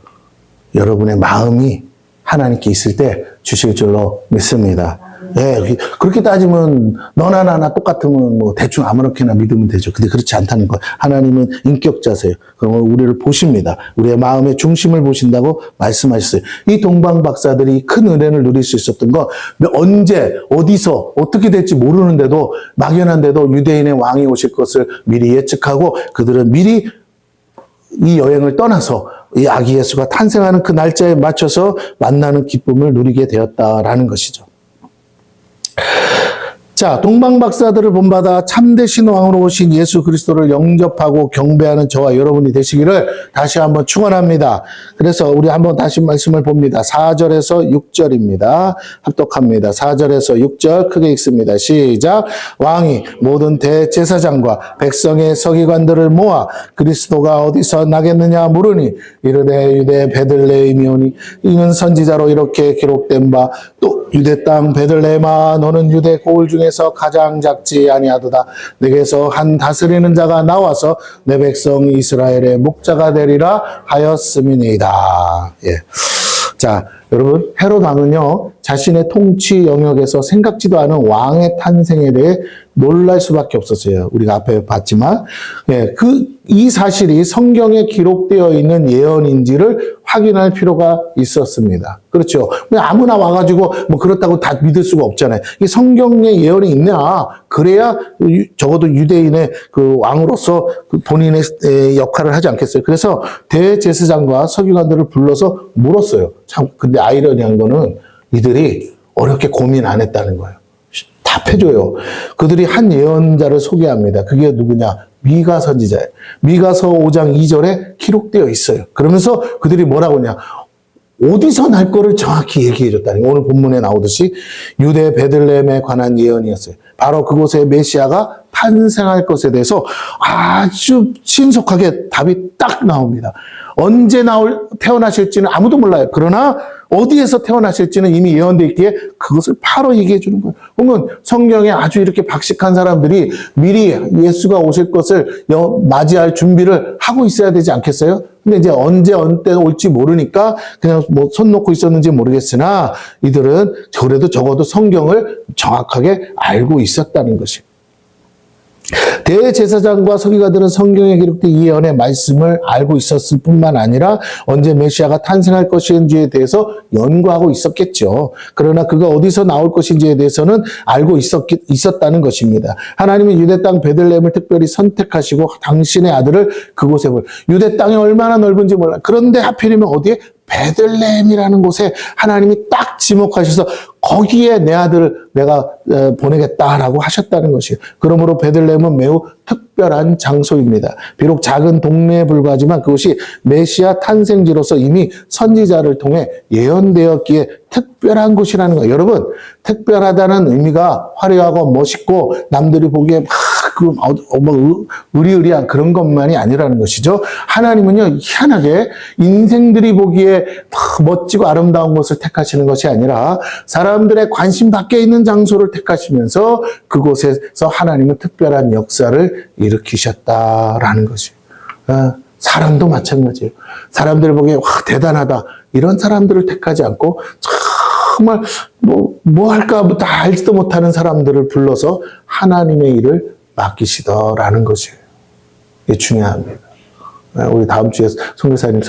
A: 여러분의 마음이 하나님께 있을 때 주실 줄로 믿습니다. 예, 그렇게 따지면 너나 나나 똑같으면 뭐 대충 아무렇게나 믿으면 되죠. 근데 그렇지 않다는 거예요. 하나님은 인격자세요. 그러면 우리를 보십니다. 우리의 마음의 중심을 보신다고 말씀하셨어요. 이 동방 박사들이 큰 은혜를 누릴 수 있었던 거 언제 어디서 어떻게 될지 모르는데도 막연한데도 유대인의 왕이 오실 것을 미리 예측하고 그들은 미리 이 여행을 떠나서 이 아기 예수가 탄생하는 그 날짜에 맞춰서 만나는 기쁨을 누리게 되었다라는 것이죠. 자, 동방 박사들을 본받아 참되신 왕으로 오신 예수 그리스도를 영접하고 경배하는 저와 여러분이 되시기를 다시 한번 축원합니다. 그래서 우리 한번 다시 말씀을 봅니다. 4절에서 6절입니다. 합독합니다. 4절에서 6절 크게 읽습니다. 시작. 왕이 모든 대제사장과 백성의 서기관들을 모아 그리스도가 어디서 나겠느냐 물으니 이르되 유대 베들레헴이오니 이는 선지자로 이렇게 기록된 바 또 유대 땅 베들레헴아 너는 유대 고을 중에서 가장 작지 아니하도다. 내게서 한 다스리는 자가 나와서 내 백성 이스라엘의 목자가 되리라 하였음이니이다. 예. 자, 여러분 헤롯 왕은요 자신의 통치 영역에서 생각지도 않은 왕의 탄생에 대해 놀랄 수밖에 없었어요. 우리가 앞에 봤지만 예, 이 사실이 성경에 기록되어 있는 예언인지를 확인할 필요가 있었습니다. 그렇죠. 그냥 아무나 와가지고 뭐 그렇다고 다 믿을 수가 없잖아요. 이 성경에 예언이 있냐? 그래야 적어도 유대인의 그 왕으로서 그 본인의 역할을 하지 않겠어요. 그래서 대제사장과 서기관들을 불러서 물었어요. 참 근데 아이러니한 거는 이들이 어렵게 고민 안 했다는 거예요. 답해줘요. 그들이 한 예언자를 소개합니다. 그게 누구냐? 미가 선지자예요. 미가서 5장 2절에 기록되어 있어요. 그러면서 그들이 뭐라고 하냐? 어디서 날 거를 정확히 얘기해 줬다는 거예요. 오늘 본문에 나오듯이 유대 베들레헴에 관한 예언이었어요. 바로 그곳에 메시아가 탄생할 것에 대해서 아주 신속하게 답이 딱 나옵니다. 언제 태어나실지는 아무도 몰라요. 그러나 어디에서 태어나실지는 이미 예언되어 있기에 그것을 바로 얘기해 주는 거예요. 그러면 성경에 아주 이렇게 박식한 사람들이 미리 예수가 오실 것을 맞이할 준비를 하고 있어야 되지 않겠어요? 근데 이제 언제 올지 모르니까 그냥 뭐 손 놓고 있었는지 모르겠으나 이들은 그래도 적어도 성경을 정확하게 알고 있었다는 것이에요. 대제사장과 서기관들은 성경에 기록된 이 예언의 말씀을 알고 있었을 뿐만 아니라 언제 메시아가 탄생할 것인지에 대해서 연구하고 있었겠죠. 그러나 그가 어디서 나올 것인지에 대해서는 알고 있었다는 것입니다. 하나님은 유대 땅 베들레헴을 특별히 선택하시고 당신의 아들을 그곳에 유대 땅이 얼마나 넓은지 몰라요. 그런데 하필이면 어디에? 베들레헴이라는 곳에 하나님이 딱 지목하셔서 거기에 내 아들을 내가 보내겠다라고 하셨다는 것이에요. 그러므로 베들레헴은 매우 특별한 장소입니다. 비록 작은 동네에 불과하지만 그것이 메시아 탄생지로서 이미 선지자를 통해 예언되었기에 특별한 곳이라는 거예요. 여러분, 특별하다는 의미가 화려하고 멋있고 남들이 보기에 의리의리한 그런 것만이 아니라는 것이죠. 하나님은요, 희한하게 인생들이 보기에 멋지고 아름다운 곳을 택하시는 것이 아니라 사람들의 관심 밖에 있는 장소를 택하시면서 그곳에서 하나님은 특별한 역사를 일으키셨다라는 것이에요. 사람도 마찬가지예요. 사람들 보기에 와 대단하다 이런 사람들을 택하지 않고 정말 뭐 할까 다 알지도 못하는 사람들을 불러서 하나님의 일을 맡기시더라는 것이에요. 이게 중요합니다. 우리 다음 주에 선교사님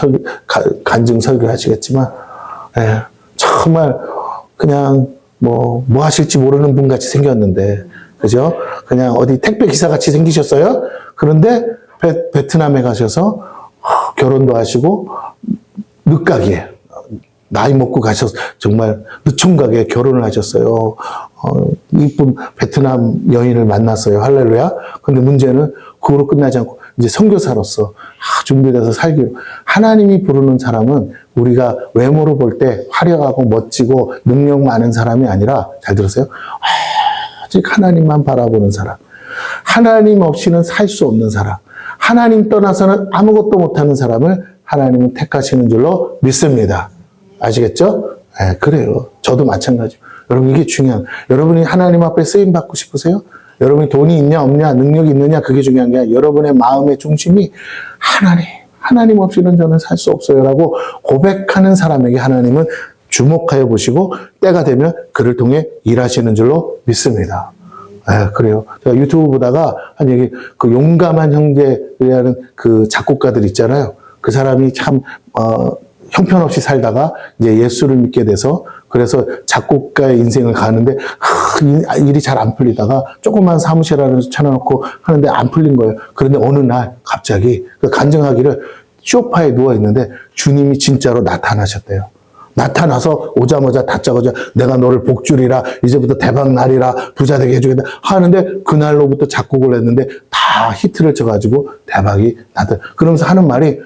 A: 간증 설교하시겠지만 정말 그냥 뭐 하실지 모르는 분 같이 생겼는데 그죠? 그냥 어디 택배 기사 같이 생기셨어요. 그런데 베트남에 가셔서 결혼도 하시고 늦가기에 나이 먹고 가셔서 정말 늦총각에 결혼을 하셨어요. 이쁜 베트남 여인을 만났어요. 할렐루야. 근데 문제는 그거로 끝나지 않고 이제 선교사로서 준비돼서 살기로. 하나님이 부르는 사람은 우리가 외모로 볼 때 화려하고 멋지고 능력 많은 사람이 아니라 잘 들으세요. 아직 하나님만 바라보는 사람. 하나님 없이는 살 수 없는 사람. 하나님 떠나서는 아무것도 못하는 사람을 하나님은 택하시는 줄로 믿습니다. 아시겠죠? 그래요. 저도 마찬가지예요. 여러분 이게 중요한. 여러분이 하나님 앞에 쓰임 받고 싶으세요? 여러분이 돈이 있냐 없냐 능력이 있느냐 그게 중요한 게 아니라 여러분의 마음의 중심이 하나님 없이는 저는 살 수 없어요 라고 고백하는 사람에게 하나님은 주목하여 보시고 때가 되면 그를 통해 일하시는 줄로 믿습니다. 그래요. 제가 유튜브 보다가 한 얘기, 그 용감한 형제라는 그 작곡가들 있잖아요. 그 사람이 참, 형편없이 살다가 이제 예수를 믿게 돼서 그래서 작곡가의 인생을 가는데 일이 잘 안 풀리다가 조그만 사무실 안에 쳐놓고 하는데 안 풀린 거예요. 그런데 어느 날 갑자기 간증하기를 소파에 누워 있는데 주님이 진짜로 나타나셨대요. 나타나서 오자마자 다짜고짜 내가 너를 복주리라, 이제부터 대박 날이라, 부자 되게 해주겠다 하는데 그날로부터 작곡을 했는데 다 히트를 쳐가지고 대박이 나더라. 그러면서 하는 말이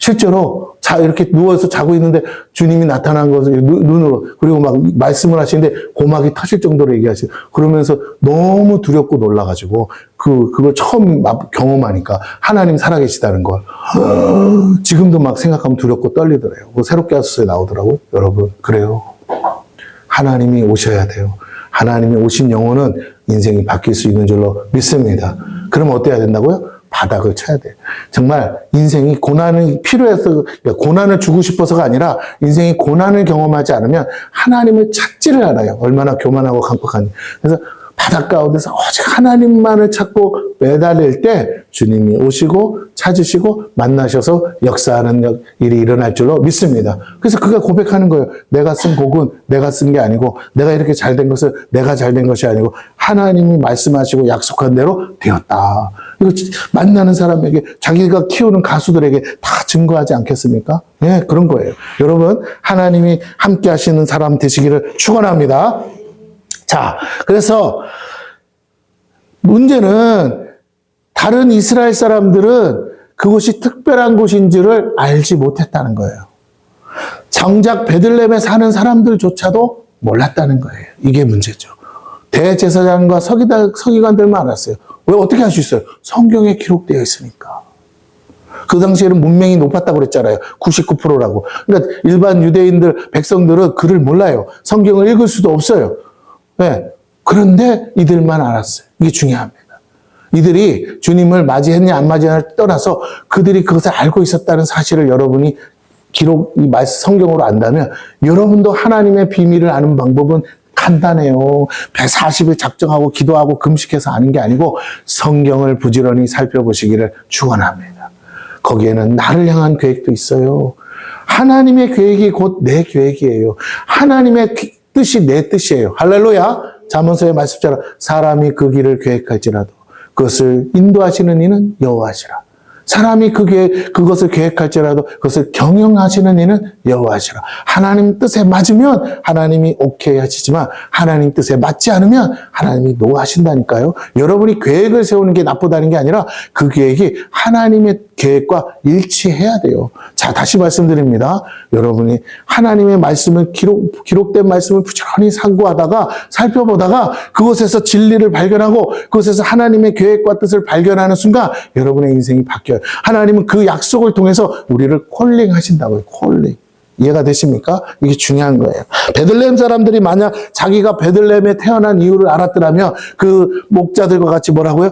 A: 실제로 이렇게 누워서 자고 있는데 주님이 나타난 것을 눈으로, 그리고 막 말씀을 하시는데 고막이 터질 정도로 얘기하시고, 그러면서 너무 두렵고 놀라가지고 그걸 처음 경험하니까 하나님 살아계시다는 걸 지금도 막 생각하면 두렵고 떨리더래요. 새롭게 하소서에 나오더라고요. 여러분, 그래요. 하나님이 오셔야 돼요. 하나님이 오신 영혼은 인생이 바뀔 수 있는 줄로 믿습니다. 그럼 어때야 된다고요? 바닥을 쳐야 돼요. 정말 인생이 고난이 필요해서, 고난을 주고 싶어서가 아니라 인생이 고난을 경험하지 않으면 하나님을 찾지를 않아요. 얼마나 교만하고 강팍하니. 그래서 바닷 가운데서 오직 하나님만을 찾고 매달릴 때 주님이 오시고 찾으시고 만나셔서 역사하는 일이 일어날 줄로 믿습니다. 그래서 그가 고백하는 거예요. 내가 쓴 곡은 내가 쓴 게 아니고, 내가 이렇게 잘된 것은 내가 잘된 것이 아니고 하나님이 말씀하시고 약속한 대로 되었다. 이거 만나는 사람에게, 자기가 키우는 가수들에게 다 증거하지 않겠습니까? 네, 그런 거예요. 여러분, 하나님이 함께 하시는 사람 되시기를 축원합니다. 자, 그래서 문제는 다른 이스라엘 사람들은 그곳이 특별한 곳인지를 알지 못했다는 거예요. 정작 베들레헴에 사는 사람들조차도 몰랐다는 거예요. 이게 문제죠. 대제사장과 서기관들만 알았어요. 왜, 어떻게 할 수 있어요? 성경에 기록되어 있으니까. 그 당시에는 문명이 높았다고 그랬잖아요. 99%라고. 그러니까 일반 유대인들, 백성들은 글을 몰라요. 성경을 읽을 수도 없어요. 네. 그런데 이들만 알았어요. 이게 중요합니다. 이들이 주님을 맞이했냐 안 맞이했냐를 떠나서 그들이 그것을 알고 있었다는 사실을 여러분이 성경으로 안다면 여러분도 하나님의 비밀을 아는 방법은 간단해요. 140일 작정하고 기도하고 금식해서 아는 게 아니고 성경을 부지런히 살펴보시기를 축원합니다. 거기에는 나를 향한 계획도 있어요. 하나님의 계획이 곧 내 계획이에요. 하나님의 뜻이 내 뜻이에요. 할렐루야. 잠언서의 말씀처럼 사람이 그 길을 계획할지라도 그것을 인도하시는 이는 여호와시라. 사람이 그것을 계획할지라도 그것을 경영하시는 이는 여호와시라. 하나님 뜻에 맞으면 하나님이 오케이 하시지만 하나님 뜻에 맞지 않으면 하나님이 노 하신다니까요. 여러분이 계획을 세우는 게 나쁘다는 게 아니라 그 계획이 하나님의 계획과 일치해야 돼요. 자, 다시 말씀드립니다. 여러분이 하나님의 말씀을 기록된 말씀을 부지런히 상고하다가 살펴보다가 그곳에서 진리를 발견하고 그곳에서 하나님의 계획과 뜻을 발견하는 순간 여러분의 인생이 바뀌어요. 하나님은 그 약속을 통해서 우리를 콜링 하신다고요. 콜링. 이해가 되십니까? 이게 중요한 거예요. 베들레헴 사람들이 만약 자기가 베들레헴에 태어난 이유를 알았더라면 그 목자들과 같이 뭐라고요?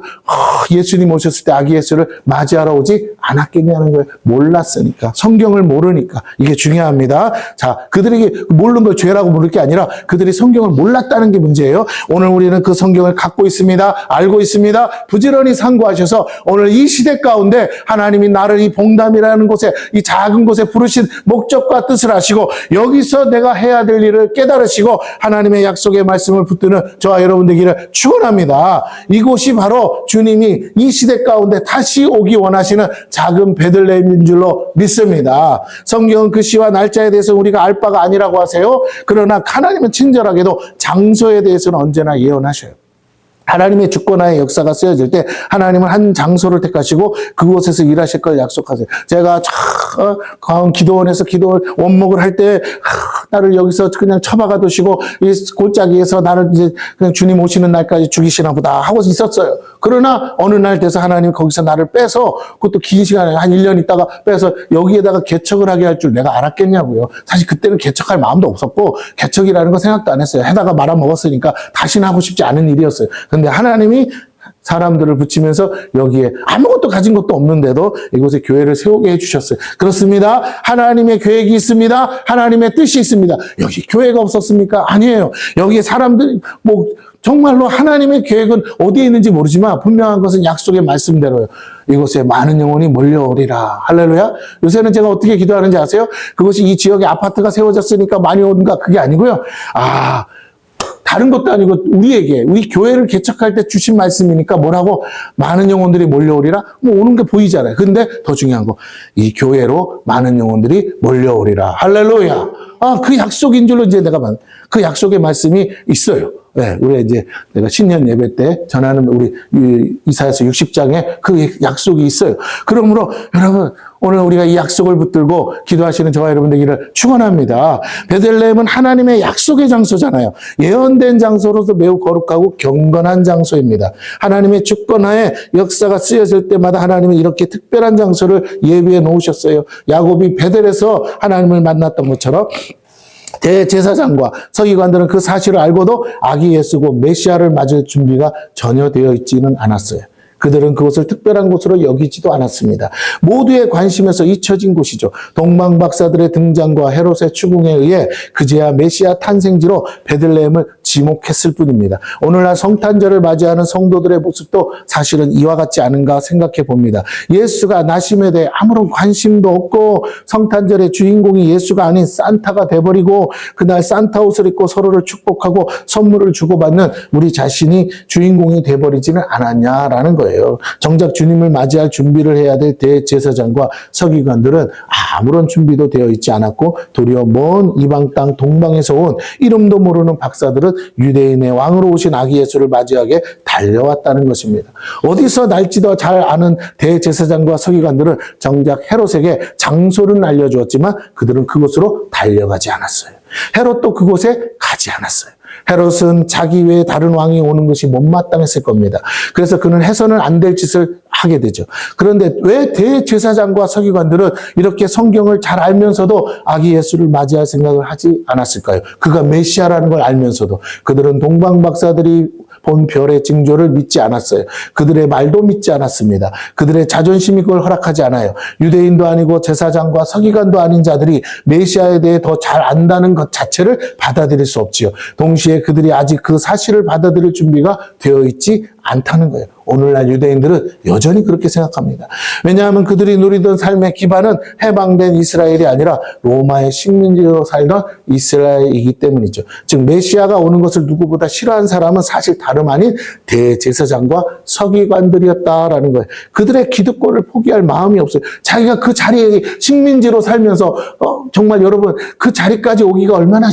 A: 예수님 오셨을 때 아기 예수를 맞이하러 오지 않았겠냐는 거예요. 몰랐으니까. 성경을 모르니까. 이게 중요합니다. 자, 그들에게 모르는 걸 죄라고 부를 게 아니라 그들이 성경을 몰랐다는 게 문제예요. 오늘 우리는 그 성경을 갖고 있습니다. 알고 있습니다. 부지런히 상고하셔서 오늘 이 시대 가운데 하나님이 나를 이 봉담이라는 곳에, 이 작은 곳에 부르신 목적과 뜻을 아시고 여기서 내가 해야 될 일을 깨달으시고 하나님의 약속의 말씀을 붙드는 저와 여러분 되기를 축원합니다. 이곳이 바로 주님이 이 시대 가운데 다시 오기 원하시는 작은 베들레헴인 줄로 믿습니다. 성경은 그 시와 날짜에 대해서 우리가 알 바가 아니라고 하세요. 그러나 하나님은 친절하게도 장소에 대해서는 언제나 예언하셔요. 하나님의 주권하에 역사가 쓰여질 때 하나님은 한 장소를 택하시고 그곳에서 일하실 걸 약속하세요. 제가 기도원에서 원목을 할 때 나를 여기서 그냥 처박아 두시고 이 골짜기에서 나를 이제 그냥 주님 오시는 날까지 죽이시나 보다 하고 있었어요. 그러나 어느 날 돼서 하나님이 거기서 나를 빼서, 그것도 긴 시간에 한 1년 있다가 빼서 여기에다가 개척을 하게 할 줄 내가 알았겠냐고요. 사실 그때는 개척할 마음도 없었고 개척이라는 거 생각도 안 했어요. 해다가 말아먹었으니까 다시는 하고 싶지 않은 일이었어요. 근데 하나님이 사람들을 붙이면서 여기에 아무것도 가진 것도 없는데도 이곳에 교회를 세우게 해주셨어요. 그렇습니다. 하나님의 계획이 있습니다. 하나님의 뜻이 있습니다. 여기 교회가 없었습니까? 아니에요. 여기에 사람들이 정말로 하나님의 계획은 어디에 있는지 모르지만 분명한 것은 약속의 말씀대로요. 이곳에 많은 영혼이 몰려오리라. 할렐루야. 요새는 제가 어떻게 기도하는지 아세요? 그것이 이 지역에 아파트가 세워졌으니까 많이 온가? 그게 아니고요. 다른 것도 아니고 우리 교회를 개척할 때 주신 말씀이니까 뭐라고? 많은 영혼들이 몰려오리라? 오는 게 보이잖아요. 근데 더 중요한 거, 이 교회로 많은 영혼들이 몰려오리라. 할렐루야. 그 약속인 줄로 이제 내가 그 약속의 말씀이 있어요. 네, 우리 이제 내가 신년 예배 때 전하는 우리 이사야서 60장에 그 약속이 있어요. 그러므로 여러분, 오늘 우리가 이 약속을 붙들고 기도하시는 저와 여러분 되기를 축원합니다. 베들레헴은 하나님의 약속의 장소잖아요. 예언된 장소로서 매우 거룩하고 경건한 장소입니다. 하나님의 주권하에 역사가 쓰여질 때마다 하나님은 이렇게 특별한 장소를 예비해 놓으셨어요. 야곱이 베델에서 하나님을 만났던 것처럼 대제사장과 서기관들은 그 사실을 알고도 아기 예수고 메시아를 맞을 준비가 전혀 되어 있지는 않았어요. 그들은 그것을 특별한 곳으로 여기지도 않았습니다. 모두의 관심에서 잊혀진 곳이죠. 동방 박사들의 등장과 헤롯의 추궁에 의해 그제야 메시아 탄생지로 베들레헴을 지목했을 뿐입니다. 오늘날 성탄절을 맞이하는 성도들의 모습도 사실은 이와 같지 않은가 생각해 봅니다. 예수가 나심에 대해 아무런 관심도 없고 성탄절의 주인공이 예수가 아닌 산타가 돼버리고 그날 산타 옷을 입고 서로를 축복하고 선물을 주고받는 우리 자신이 주인공이 돼버리지는 않았냐라는 거예요. 정작 주님을 맞이할 준비를 해야 될 대제사장과 서기관들은 아무런 준비도 되어 있지 않았고 도리어 먼 이방 땅 동방에서 온 이름도 모르는 박사들은 유대인의 왕으로 오신 아기 예수를 맞이하게 달려왔다는 것입니다. 어디서 날지도 잘 아는 대제사장과 서기관들은 정작 헤롯에게 장소는 알려주었지만 그들은 그곳으로 달려가지 않았어요. 헤롯도 그곳에 가지 않았어요. 헤롯은 자기 외에 다른 왕이 오는 것이 못마땅했을 겁니다. 그래서 그는 해서는 안 될 짓을 하게 되죠. 그런데 왜 대제사장과 서기관들은 이렇게 성경을 잘 알면서도 아기 예수를 맞이할 생각을 하지 않았을까요? 그가 메시아라는 걸 알면서도 그들은 동방 박사들이 본 별의 징조를 믿지 않았어요. 그들의 말도 믿지 않았습니다. 그들의 자존심이 그걸 허락하지 않아요. 유대인도 아니고 제사장과 서기관도 아닌 자들이 메시아에 대해 더 잘 안다는 것 자체를 받아들일 수 없지요. 동시에 그들이 아직 그 사실을 받아들일 준비가 되어 있지 않다는 거예요. 오늘날 유대인들은 여전히 그렇게 생각합니다. 왜냐하면 그들이 누리던 삶의 기반은 해방된 이스라엘이 아니라 로마의 식민지로 살던 이스라엘이기 때문이죠. 즉 메시아가 오는 것을 누구보다 싫어한 사람은 사실 다름 아닌 대제사장과 서기관들이었다라는 거예요. 그들의 기득권을 포기할 마음이 없어요. 자기가 그 자리에 식민지로 살면서 정말 여러분 그 자리까지 오기가 얼마나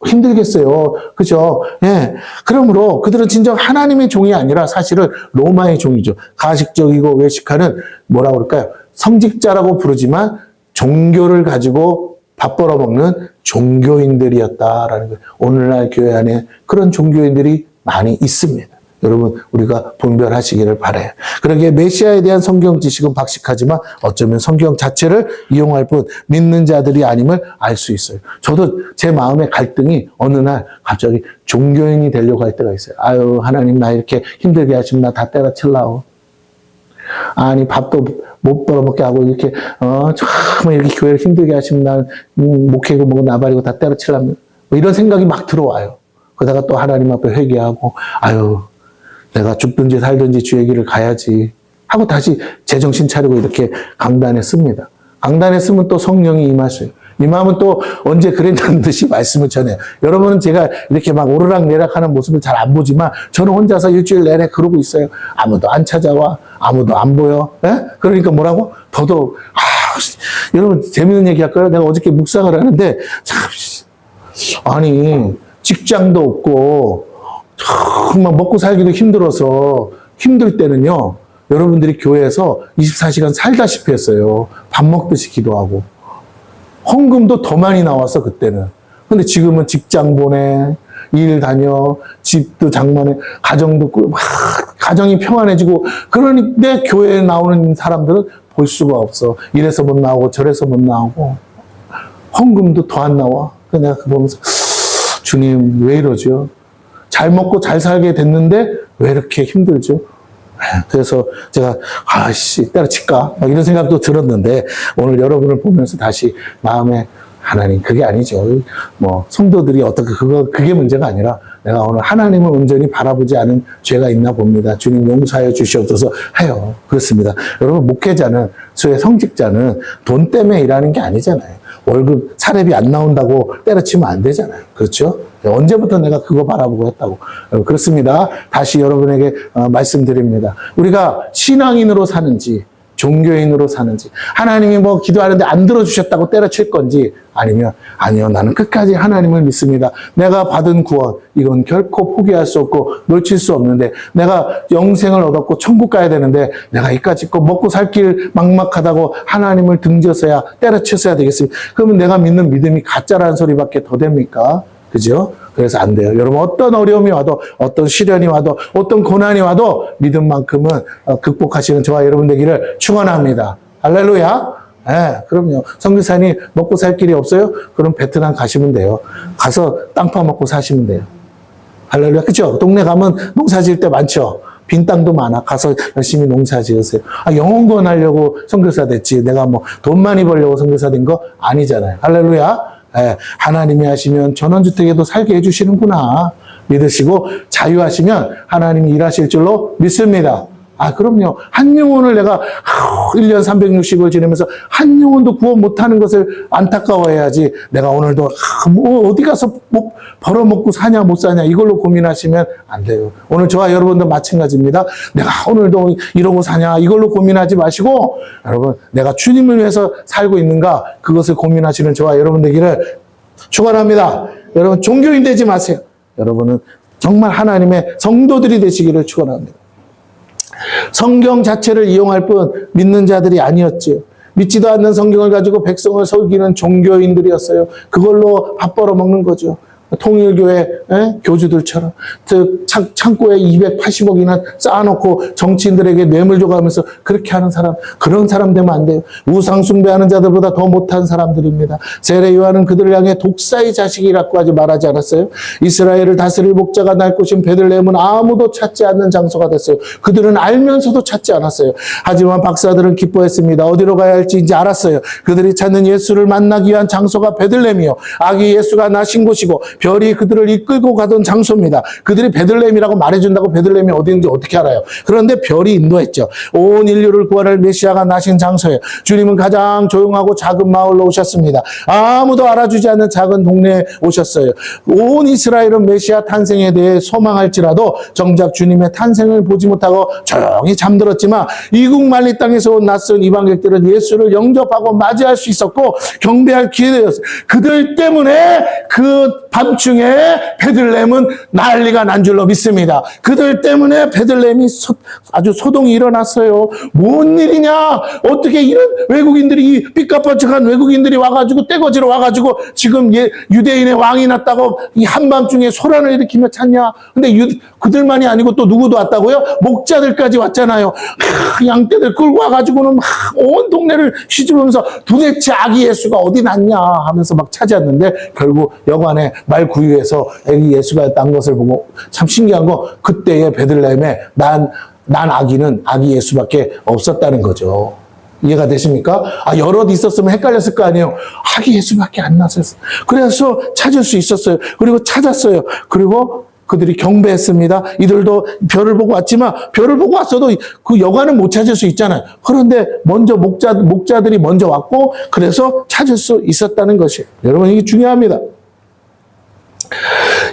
A: 힘들겠어요. 그죠? 예. 그러므로 그들은 진정 하나님의 종이 아니라 사실은 로마의 종이죠. 가식적이고 외식하는 뭐라고 그럴까요? 성직자라고 부르지만 종교를 가지고 밥 벌어먹는 종교인들이었다라는 거예요. 오늘날 교회 안에 그런 종교인들이 많이 있습니다. 여러분 우리가 분별하시기를 바라요. 그러기에 메시아에 대한 성경 지식은 박식하지만 어쩌면 성경 자체를 이용할 뿐 믿는 자들이 아님을 알 수 있어요. 저도 제 마음의 갈등이 어느 날 갑자기 종교인이 되려고 할 때가 있어요. 아유 하나님 나 이렇게 힘들게 하시면 나 다 때려칠라오. 아니 밥도 못 벌어먹게 하고 이렇게 정말 이렇게 교회를 힘들게 하시면 난 목회고 뭐고 나발이고 다 때려칠랍니다. 뭐 이런 생각이 막 들어와요. 그러다가 또 하나님 앞에 회개하고 아유 내가 죽든지 살든지 주의 길을 가야지 하고 다시 제정신 차리고 이렇게 강단에 씁니다. 강단에 쓰면 또 성령이 임하셔요. 임하면 또 언제 그랬다는 듯이 말씀을 전해요. 여러분은 제가 이렇게 막 오르락내락하는 모습을 잘 안 보지만 저는 혼자서 일주일 내내 그러고 있어요. 아무도 안 찾아와. 아무도 안 보여. 예? 그러니까 뭐라고? 더더욱 여러분 재밌는 얘기 할까요? 내가 어저께 묵상을 하는데 참 아니 직장도 없고 정말 먹고 살기도 힘들어서 힘들 때는요. 여러분들이 교회에서 24시간 살다시피 했어요. 밥 먹듯이 기도하고. 헌금도 더 많이 나와서 그때는. 근데 지금은 직장 보내, 일 다녀, 집도 장만해, 가정도 꾸고, 가정이 평안해지고 그러니 내 교회에 나오는 사람들은 볼 수가 없어. 이래서 못 나오고 저래서 못 나오고 헌금도 더 안 나와. 그래서 내가 보면서 주님 왜 이러죠? 잘 먹고 잘 살게 됐는데 왜 이렇게 힘들죠? 그래서 제가 때려칠까 막 이런 생각도 들었는데 오늘 여러분을 보면서 다시 마음에 하나님 그게 아니죠. 뭐 성도들이 어떻게 그게 문제가 아니라 내가 오늘 하나님을 온전히 바라보지 않은 죄가 있나 봅니다. 주님 용서하여 주시옵소서 해요. 그렇습니다. 여러분 목회자는 수의 성직자는 돈 때문에 일하는 게 아니잖아요. 월급 사례비 안 나온다고 때려치면 안 되잖아요. 그렇죠? 언제부터 내가 그거 바라보고 했다고. 그렇습니다. 다시 여러분에게 말씀드립니다. 우리가 신앙인으로 사는지 종교인으로 사는지 하나님이 뭐 기도하는데 안 들어주셨다고 때려칠 건지 아니요 나는 끝까지 하나님을 믿습니다. 내가 받은 구원 이건 결코 포기할 수 없고 놓칠 수 없는데 내가 영생을 얻었고 천국 가야 되는데 내가 이까짓 거 먹고 살 길 막막하다고 하나님을 등져서야 때려쳤어야 되겠습니다. 그러면 내가 믿는 믿음이 가짜라는 소리밖에 더 됩니까? 그죠? 그래서 안 돼요. 여러분 어떤 어려움이 와도 어떤 시련이 와도 어떤 고난이 와도 믿음만큼은 극복하시는 저와 여러분 되기를 축원합니다. 할렐루야. 네, 그럼요. 선교사님 먹고 살 길이 없어요? 그럼 베트남 가시면 돼요. 가서 땅 파먹고 사시면 돼요. 할렐루야. 그죠? 동네 가면 농사 지을 때 많죠. 빈 땅도 많아. 가서 열심히 농사 지으세요. 영혼구원 하려고 선교사 됐지. 내가 뭐 돈 많이 벌려고 선교사 된 거 아니잖아요. 할렐루야. 하나님이 하시면 전원주택에도 살게 해주시는구나 믿으시고 자유하시면 하나님이 일하실 줄로 믿습니다. 그럼요. 한 영혼을 내가 1년 360을 지내면서 한 영혼도 구원 못하는 것을 안타까워해야지 내가 오늘도 뭐 어디 가서 뭐 벌어먹고 사냐 못 사냐 이걸로 고민하시면 안 돼요. 오늘 저와 여러분도 마찬가지입니다. 내가 오늘도 이러고 사냐 이걸로 고민하지 마시고 여러분 내가 주님을 위해서 살고 있는가 그것을 고민하시는 저와 여러분 되기를 축원합니다. 여러분 종교인 되지 마세요. 여러분은 정말 하나님의 성도들이 되시기를 축원합니다. 성경 자체를 이용할 뿐 믿는 자들이 아니었지요. 믿지도 않는 성경을 가지고 백성을 속이는 종교인들이었어요. 그걸로 밥 벌어먹는 거죠. 통일교회 교주들처럼 창고에 280억이나 쌓아놓고 정치인들에게 뇌물 줘가면서 그렇게 하는 사람, 그런 사람 되면 안 돼요. 우상 숭배하는 자들보다 더 못한 사람들입니다. 세례 요한은 그들을 향해 독사의 자식이라고 하지 말하지 않았어요? 이스라엘을 다스릴 목자가 날 곳인 베들레헴은 아무도 찾지 않는 장소가 됐어요. 그들은 알면서도 찾지 않았어요. 하지만 박사들은 기뻐했습니다. 어디로 가야 할지 이제 알았어요. 그들이 찾는 예수를 만나기 위한 장소가 베들레헴이요 아기 예수가 나신 곳이고 별이 그들을 이끌고 가던 장소입니다. 그들이 베들레헴이라고 말해준다고 베들레헴이 어디인지 어떻게 알아요? 그런데 별이 인도했죠. 온 인류를 구원할 메시아가 나신 장소에 주님은 가장 조용하고 작은 마을로 오셨습니다. 아무도 알아주지 않는 작은 동네에 오셨어요. 온 이스라엘은 메시아 탄생에 대해 소망할지라도 정작 주님의 탄생을 보지 못하고 조용히 잠들었지만 이국 만리 땅에서 온 낯선 이방객들은 예수를 영접하고 맞이할 수 있었고 경배할 기회가 되었어요. 그들 때문에 그 밤중에 베들레헴은 난리가 난 줄로 믿습니다. 그들 때문에 베들레헴이 아주 소동이 일어났어요. 뭔 일이냐? 어떻게 이런 외국인들이 삐까뻔쩍한 외국인들이 와가지고 떼거지로 와가지고 지금 유대인의 왕이 났다고 이 한밤중에 소란을 일으키며 찾냐? 근데 그들만이 아니고 또 누구도 왔다고요? 목자들까지 왔잖아요. 양떼들 끌고 와가지고는 막 온 동네를 휘두르면서 도대체 아기 예수가 어디 났냐 하면서 막 찾았는데 결국 여관에 말 구유해서 아기 예수가 난 것을 보고 참 신기한 거 그때의 베들레헴에 난 아기는 아기 예수밖에 없었다는 거죠. 이해가 되십니까? 여럿 있었으면 헷갈렸을 거 아니에요. 아기 예수밖에 안 났었어요. 그래서 찾을 수 있었어요. 그리고 찾았어요. 그리고 그들이 경배했습니다. 이들도 별을 보고 왔지만 별을 보고 왔어도 그 여관은 못 찾을 수 있잖아요. 그런데 먼저 목자들이 먼저 왔고 그래서 찾을 수 있었다는 것이에요. 여러분 이게 중요합니다.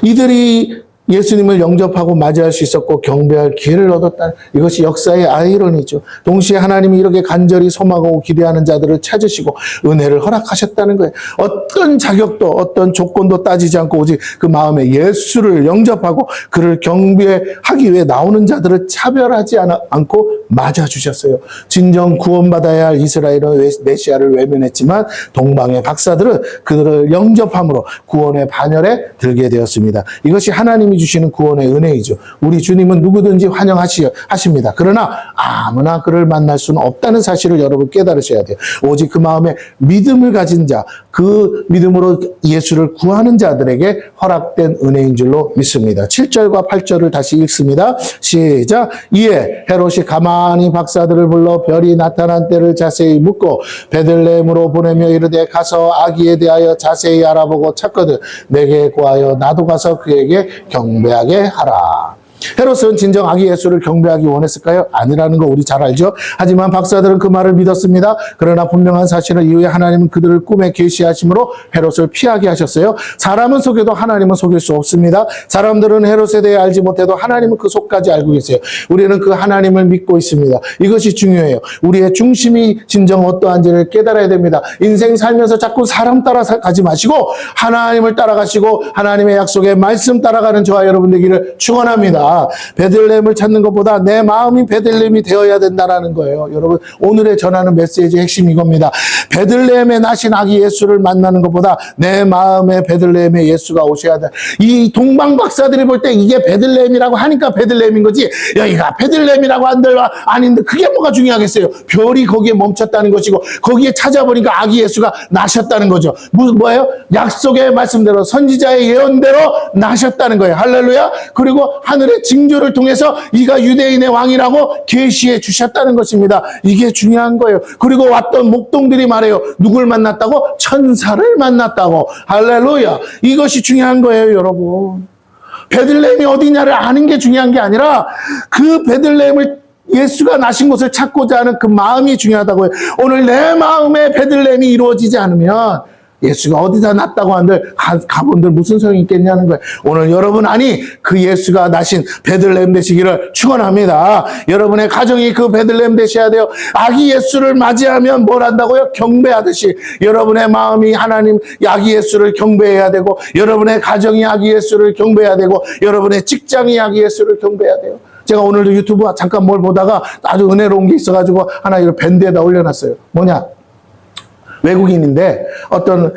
A: 이들이 예수님을 영접하고 맞이할 수 있었고 경배할 기회를 얻었다. 이것이 역사의 아이러니죠. 동시에 하나님이 이렇게 간절히 소망하고 기대하는 자들을 찾으시고 은혜를 허락하셨다는 거예요. 어떤 자격도 어떤 조건도 따지지 않고 오직 그 마음에 예수를 영접하고 그를 경배하기 위해 나오는 자들을 차별하지 않고 맞아주셨어요. 진정 구원받아야 할 이스라엘은 메시아를 외면했지만 동방의 박사들은 그들을 영접함으로 구원의 반열에 들게 되었습니다. 이것이 하나님이 주시는 구원의 은혜이죠. 우리 주님은 누구든지 환영하십니다. 그러나 아무나 그를 만날 수는 없다는 사실을 여러분 깨달으셔야 돼요. 오직 그 마음에 믿음을 가진 자, 그 믿음으로 예수를 구하는 자들에게 허락된 은혜인 줄로 믿습니다. 7절과 8절을 다시 읽습니다. 시작. 이에 헤롯이 가만히 박사들을 불러 별이 나타난 때를 자세히 묻고 베들레헴으로 보내며 이르되 가서 아기에 대하여 자세히 알아보고 찾거든 내게 구하여 나도 가서 그에게 경배하게 하라. 헤롯은 진정 아기 예수를 경배하기 원했을까요? 아니라는 거 우리 잘 알죠? 하지만 박사들은 그 말을 믿었습니다. 그러나 분명한 사실은 이후에 하나님은 그들을 꿈에 계시하심으로 헤롯을 피하게 하셨어요. 사람은 속여도 하나님은 속일 수 없습니다. 사람들은 헤롯에 대해 알지 못해도 하나님은 그 속까지 알고 계세요. 우리는 그 하나님을 믿고 있습니다. 이것이 중요해요. 우리의 중심이 진정 어떠한지를 깨달아야 됩니다. 인생 살면서 자꾸 사람 따라가지 마시고 하나님을 따라가시고 하나님의 약속의 말씀 따라가는 저와 여러분 되기를 축원합니다. 베들레헴을 찾는 것보다 내 마음이 베들레헴이 되어야 된다는 거예요. 여러분 오늘의 전하는 메시지의 핵심이 이겁니다. 베들레헴에 나신 아기 예수를 만나는 것보다 내 마음에 베들레헴에 예수가 오셔야 돼. 이 동방 박사들이 볼 때 이게 베들레헴이라고 하니까 베들레헴인 거지 여기가 베들레헴이라고 한들라 아닌데 그게 뭐가 중요하겠어요. 별이 거기에 멈췄다는 것이고 거기에 찾아보니까 아기 예수가 나셨다는 거죠. 뭐예요? 약속의 말씀대로 선지자의 예언대로 나셨다는 거예요. 할렐루야. 그리고 하늘의 징조를 통해서 이가 유대인의 왕이라고 계시해 주셨다는 것입니다. 이게 중요한 거예요. 그리고 왔던 목동들이 말해요. 누굴 만났다고? 천사를 만났다고. 할렐루야. 이것이 중요한 거예요, 여러분. 베들레헴이 어디냐를 아는 게 중요한 게 아니라 그 베들레헴을 예수가 나신 곳을 찾고자 하는 그 마음이 중요하다고요. 오늘 내 마음에 베들레헴이 이루어지지 않으면 예수가 어디다 났다고 한들 가본들 무슨 소용이 있겠냐는 거예요. 오늘 여러분 안이 그 예수가 나신 베들레헴 되시기를 축원합니다. 여러분의 가정이 그 베들레헴 되셔야 돼요. 아기 예수를 맞이하면 뭘 한다고요? 경배하듯이 여러분의 마음이 하나님 아기 예수를 경배해야 되고 여러분의 가정이 아기 예수를 경배해야 되고 여러분의 직장이 아기 예수를 경배해야 돼요. 제가 오늘도 유튜브 잠깐 뭘 보다가 아주 은혜로운 게 있어가지고 하나 이런 밴드에다 올려놨어요. 뭐냐? 외국인인데 어떤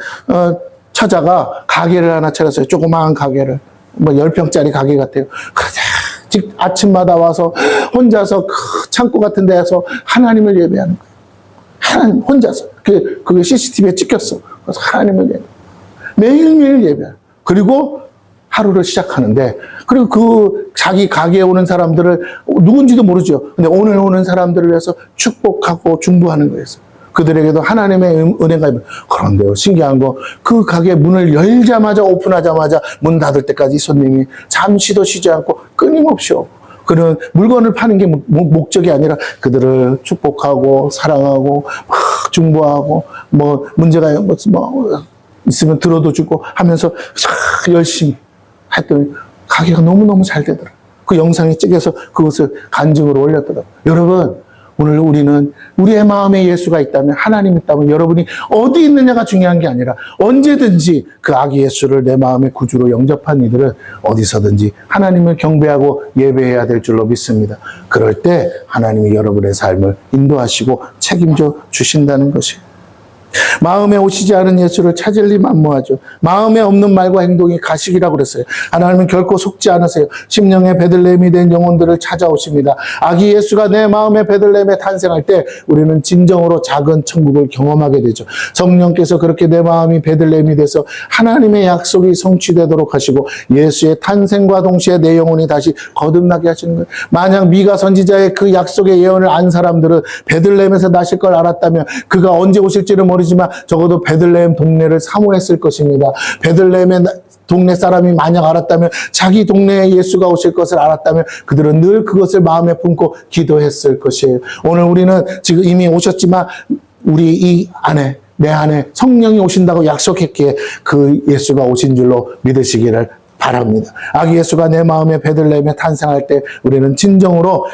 A: 처자가 가게를 하나 차렸어요. 조그마한 가게를. 뭐 10평짜리 가게 같아요. 즉 아침마다 와서 혼자서 그 창고 같은 데에서 하나님을 예배하는 거예요. 하나님 혼자서. 그게 CCTV에 찍혔어. 그래서 하나님을 예배. 매일매일 예배하는. 그리고 하루를 시작하는데 그리고 그 자기 가게에 오는 사람들을 누군지도 모르죠. 근데 오늘 오는 사람들을 위해서 축복하고 중보하는 거예요. 그들에게도 하나님의 은혜가 있는. 그런데요, 신기한 거, 그 가게 문을 열자마자, 오픈하자마자 문 닫을 때까지 손님이 잠시도 쉬지 않고 끊임없이 오고, 그런 물건을 파는 게 목적이 아니라 그들을 축복하고, 사랑하고, 막 중보하고, 뭐, 문제가 있으면 들어도 주고 하면서 열심히 했더니 가게가 너무너무 잘 되더라. 그 영상이 찍혀서 그것을 간증으로 올렸더라고요. 여러분, 오늘 우리는 우리의 마음에 예수가 있다면 하나님 있다면 여러분이 어디 있느냐가 중요한 게 아니라 언제든지 그 아기 예수를 내 마음의 구주로 영접한 이들은 어디서든지 하나님을 경배하고 예배해야 될 줄로 믿습니다. 그럴 때 하나님이 여러분의 삶을 인도하시고 책임져 주신다는 것이에요. 마음에 오시지 않은 예수를 찾을 리 만무하죠. 마음에 없는 말과 행동이 가식이라고 그랬어요. 하나님은 결코 속지 않으세요. 심령의 베들레헴이 된 영혼들을 찾아오십니다. 아기 예수가 내 마음의 베들레헴에 탄생할 때 우리는 진정으로 작은 천국을 경험하게 되죠. 성령께서 그렇게 내 마음이 베들레헴이 돼서 하나님의 약속이 성취되도록 하시고 예수의 탄생과 동시에 내 영혼이 다시 거듭나게 하시는 거예요. 만약 미가 선지자의 그 약속의 예언을 안 사람들은 베들레헴에서 나실 걸 알았다면 그가 언제 오실지는 모르지만 적어도 베들레헴 동네를 사모했을 것입니다. 베들레헴의 동네 사람이 만약 알았다면 자기 동네에 예수가 오실 것을 알았다면 그들은 늘 그것을 마음에 품고 기도했을 것이에요. 오늘 우리는 지금 이미 오셨지만 우리 이 안에 내 안에 성령이 오신다고 약속했기에 그 예수가 오신 줄로 믿으시기를 바랍니다. 아기 예수가 내 마음에 베들레헴에 탄생할 때 우리는 진정으로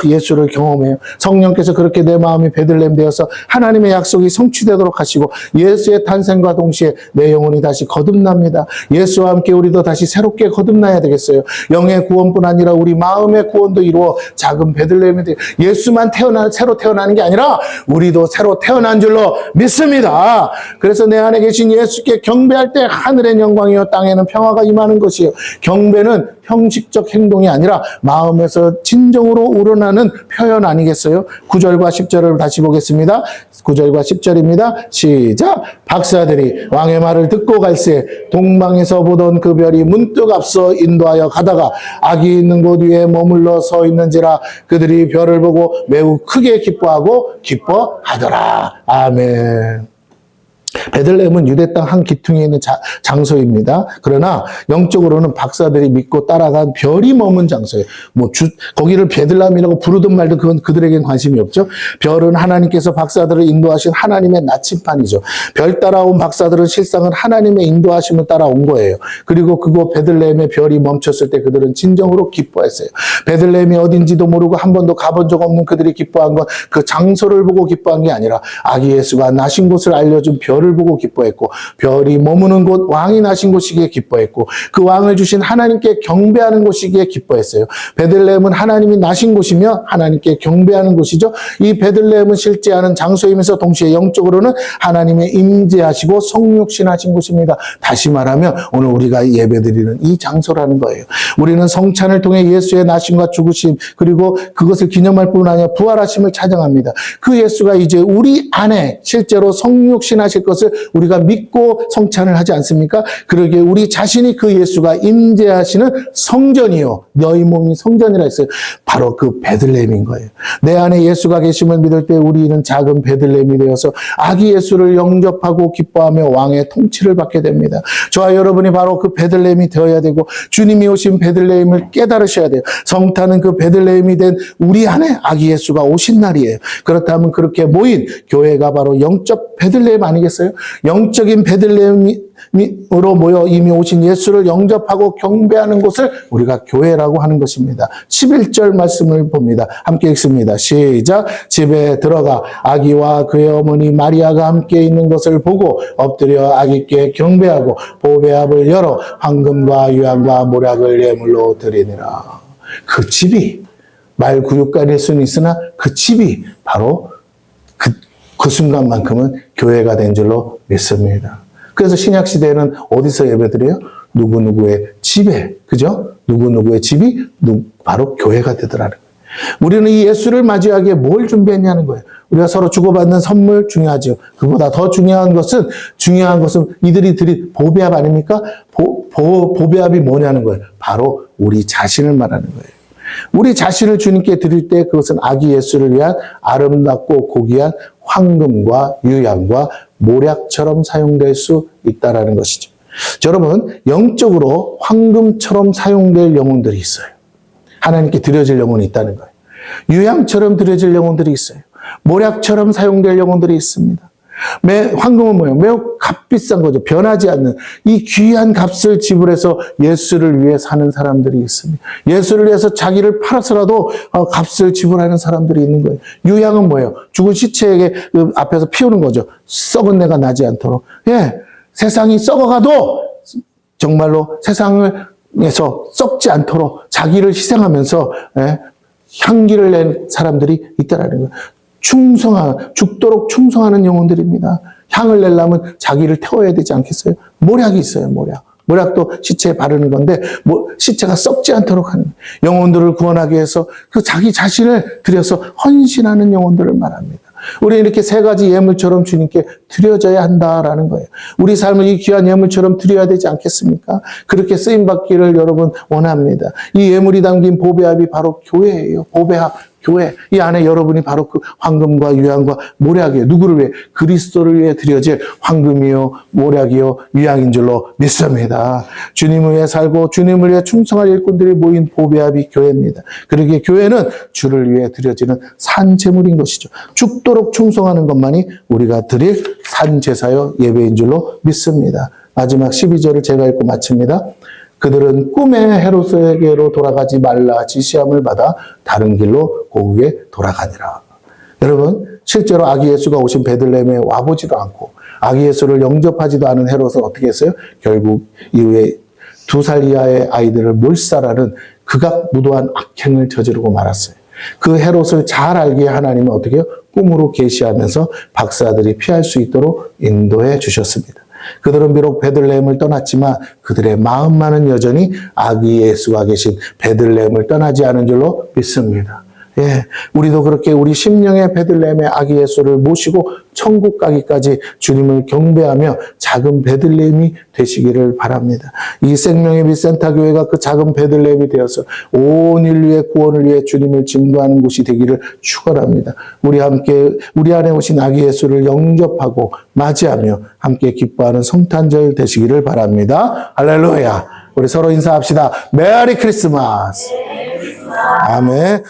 A: 예수를 경험해요. 성령께서 그렇게 내 마음이 베들레헴 되어서 하나님의 약속이 성취되도록 하시고 예수의 탄생과 동시에 내 영혼이 다시 거듭납니다. 예수와 함께 우리도 다시 새롭게 거듭나야 되겠어요. 영의 구원뿐 아니라 우리 마음의 구원도 이루어 작은 베들레헴이 돼. 예수만 새로 태어나는 게 아니라 우리도 새로 태어난 줄로 믿습니다. 그래서 내 안에 계신 예수께 경배할 때 하늘의 영광이요 땅에는 평화가 임하는 것이에요. 경배는 형식적 행동이 아니라 마음에서 진정으로 우러나는 표현 아니겠어요? 9절과 10절을 다시 보겠습니다. 9절과 10절입니다. 시작! 박사들이 왕의 말을 듣고 갈새 동방에서 보던 그 별이 문득 앞서 인도하여 가다가 아기 있는 곳 위에 머물러 서 있는지라 그들이 별을 보고 매우 크게 기뻐하고 기뻐하더라. 아멘. 베들레헴은 유대 땅 한 기퉁에 있는 장소입니다. 그러나 영적으로는 박사들이 믿고 따라간 별이 머문 장소예요. 거기를 베들레헴이라고 부르든 말든 그건 그들에겐 관심이 없죠. 별은 하나님께서 박사들을 인도하신 하나님의 나침판이죠. 별 따라온 박사들은 실상은 하나님의 인도하심을 따라온 거예요. 그리고 그곳 베들레헴의 별이 멈췄을 때 그들은 진정으로 기뻐했어요. 베들레헴이 어딘지도 모르고 한 번도 가본 적 없는 그들이 기뻐한 건 그 장소를 보고 기뻐한 게 아니라 아기 예수가 나신 곳을 알려준 별을 보고 기뻐했고 별이 머무는 곳 왕이 나신 곳이기에 기뻐했고 그 왕을 주신 하나님께 경배하는 곳이기에 기뻐했어요. 베들레헴은 하나님이 나신 곳이며 하나님께 경배하는 곳이죠. 이 베들레헴은 실제하는 장소이면서 동시에 영적으로는 하나님의 임재하시고 성육신하신 곳입니다. 다시 말하면 오늘 우리가 예배드리는 이 장소라는 거예요. 우리는 성찬을 통해 예수의 나심과 죽으심 그리고 그것을 기념할 뿐 아니라 부활하심을 찬양합니다. 그 예수가 이제 우리 안에 실제로 성육신하실 것을 우리가 믿고 성찬을 하지 않습니까? 그러기에 우리 자신이 그 예수가 임재하시는 성전이요 너희 몸이 성전이라 했어요. 바로 그 베들레헴인 거예요. 내 안에 예수가 계심을 믿을 때 우리는 작은 베들레헴이 되어서 아기 예수를 영접하고 기뻐하며 왕의 통치를 받게 됩니다. 저와 여러분이 바로 그 베들레헴이 되어야 되고 주님이 오신 베들레헴을 깨달으셔야 돼요. 성탄은 그 베들레헴이 된 우리 안에 아기 예수가 오신 날이에요. 그렇다면 그렇게 모인 교회가 바로 영적 베들레헴 아니겠어요? 영적인 베들레헴으로 모여 이미 오신 예수를 영접하고 경배하는 곳을 우리가 교회라고 하는 것입니다. 11절 말씀을 봅니다. 함께 읽습니다. 시작! 집에 들어가 아기와 그의 어머니 마리아가 함께 있는 것을 보고 엎드려 아기께 경배하고 보배압을 열어 황금과 유향과 모략을 예물로 드리니라. 그 집이 말구육간일 수는 있으나 그 집이 바로 그 순간만큼은 교회가 된 줄로 믿습니다. 그래서 신약시대에는 어디서 예배드려요? 누구누구의 집에, 그죠? 누구누구의 집이 바로 교회가 되더라는 거예요. 우리는 이 예수를 맞이하기에 뭘 준비했냐는 거예요. 우리가 서로 주고받는 선물 중요하죠. 그보다 더 중요한 것은 이들이 드린 보배압 아닙니까? 보배압이 뭐냐는 거예요. 바로 우리 자신을 말하는 거예요. 우리 자신을 주님께 드릴 때 그것은 아기 예수를 위한 아름답고 고귀한 황금과 유향과 모략처럼 사용될 수 있다는 것이죠. 여러분, 영적으로 황금처럼 사용될 영혼들이 있어요. 하나님께 드려질 영혼이 있다는 거예요. 유향처럼 드려질 영혼들이 있어요. 모략처럼 사용될 영혼들이 있습니다. 황금은 뭐예요? 매우 값비싼 거죠. 변하지 않는 이 귀한 값을 지불해서 예수를 위해 사는 사람들이 있습니다. 예수를 위해서 자기를 팔아서라도 값을 지불하는 사람들이 있는 거예요. 유향은 뭐예요? 죽은 시체에게 그 앞에서 피우는 거죠. 썩은 내가 나지 않도록. 예, 세상이 썩어가도 정말로 세상에서 썩지 않도록 자기를 희생하면서 향기를 낸 사람들이 있다라는 거예요. 죽도록 충성하는 영혼들입니다. 향을 내려면 자기를 태워야 되지 않겠어요? 모략이 있어요, 모략. 모략도 시체에 바르는 건데, 시체가 썩지 않도록 하는, 영혼들을 구원하기 위해서 그 자기 자신을 들여서 헌신하는 영혼들을 말합니다. 우리 이렇게 세 가지 예물처럼 주님께 드려져야 한다라는 거예요. 우리 삶을 이 귀한 예물처럼 드려야 되지 않겠습니까? 그렇게 쓰임받기를 여러분 원합니다. 이 예물이 담긴 보배압이 바로 교회예요. 보배압. 교회, 이 안에 여러분이 바로 그 황금과 유향과 모략이에요. 누구를 위해? 그리스도를 위해 드려질 황금이요, 모략이요, 유향인 줄로 믿습니다. 주님을 위해 살고 주님을 위해 충성할 일꾼들이 모인 보배압이 교회입니다. 그러기에 교회는 주를 위해 드려지는 산제물인 것이죠. 죽도록 충성하는 것만이 우리가 드릴 산제사요 예배인 줄로 믿습니다. 마지막 12절을 제가 읽고 마칩니다. 그들은 꿈의 헤롯에게로 돌아가지 말라 지시함을 받아 다른 길로 고국에 돌아가니라. 여러분, 실제로 아기 예수가 오신 베들레헴에 와보지도 않고 아기 예수를 영접하지도 않은 헤롯은 어떻게 했어요? 결국 이후에 2살 이하의 아이들을 몰살하는 극악무도한 악행을 저지르고 말았어요. 그 헤롯을 잘 알기에 하나님은 어떻게 해요? 꿈으로 계시하면서 박사들이 피할 수 있도록 인도해 주셨습니다. 그들은 비록 베들레헴을 떠났지만 그들의 마음만은 여전히 아기 예수가 계신 베들레헴을 떠나지 않은 줄로 믿습니다. 예, 우리도 그렇게 우리 심령의 베들레헴의 아기 예수를 모시고 천국 가기까지 주님을 경배하며 작은 베들레헴이 되시기를 바랍니다. 이 생명의 빛 센터교회가 그 작은 베들레헴이 되어서 온 인류의 구원을 위해 주님을 증거하는 곳이 되기를 축원합니다. 우리 함께 우리 안에 오신 아기 예수를 영접하고 맞이하며 함께 기뻐하는 성탄절 되시기를 바랍니다. 할렐루야. 우리 서로 인사합시다. 메리 크리스마스. 아멘.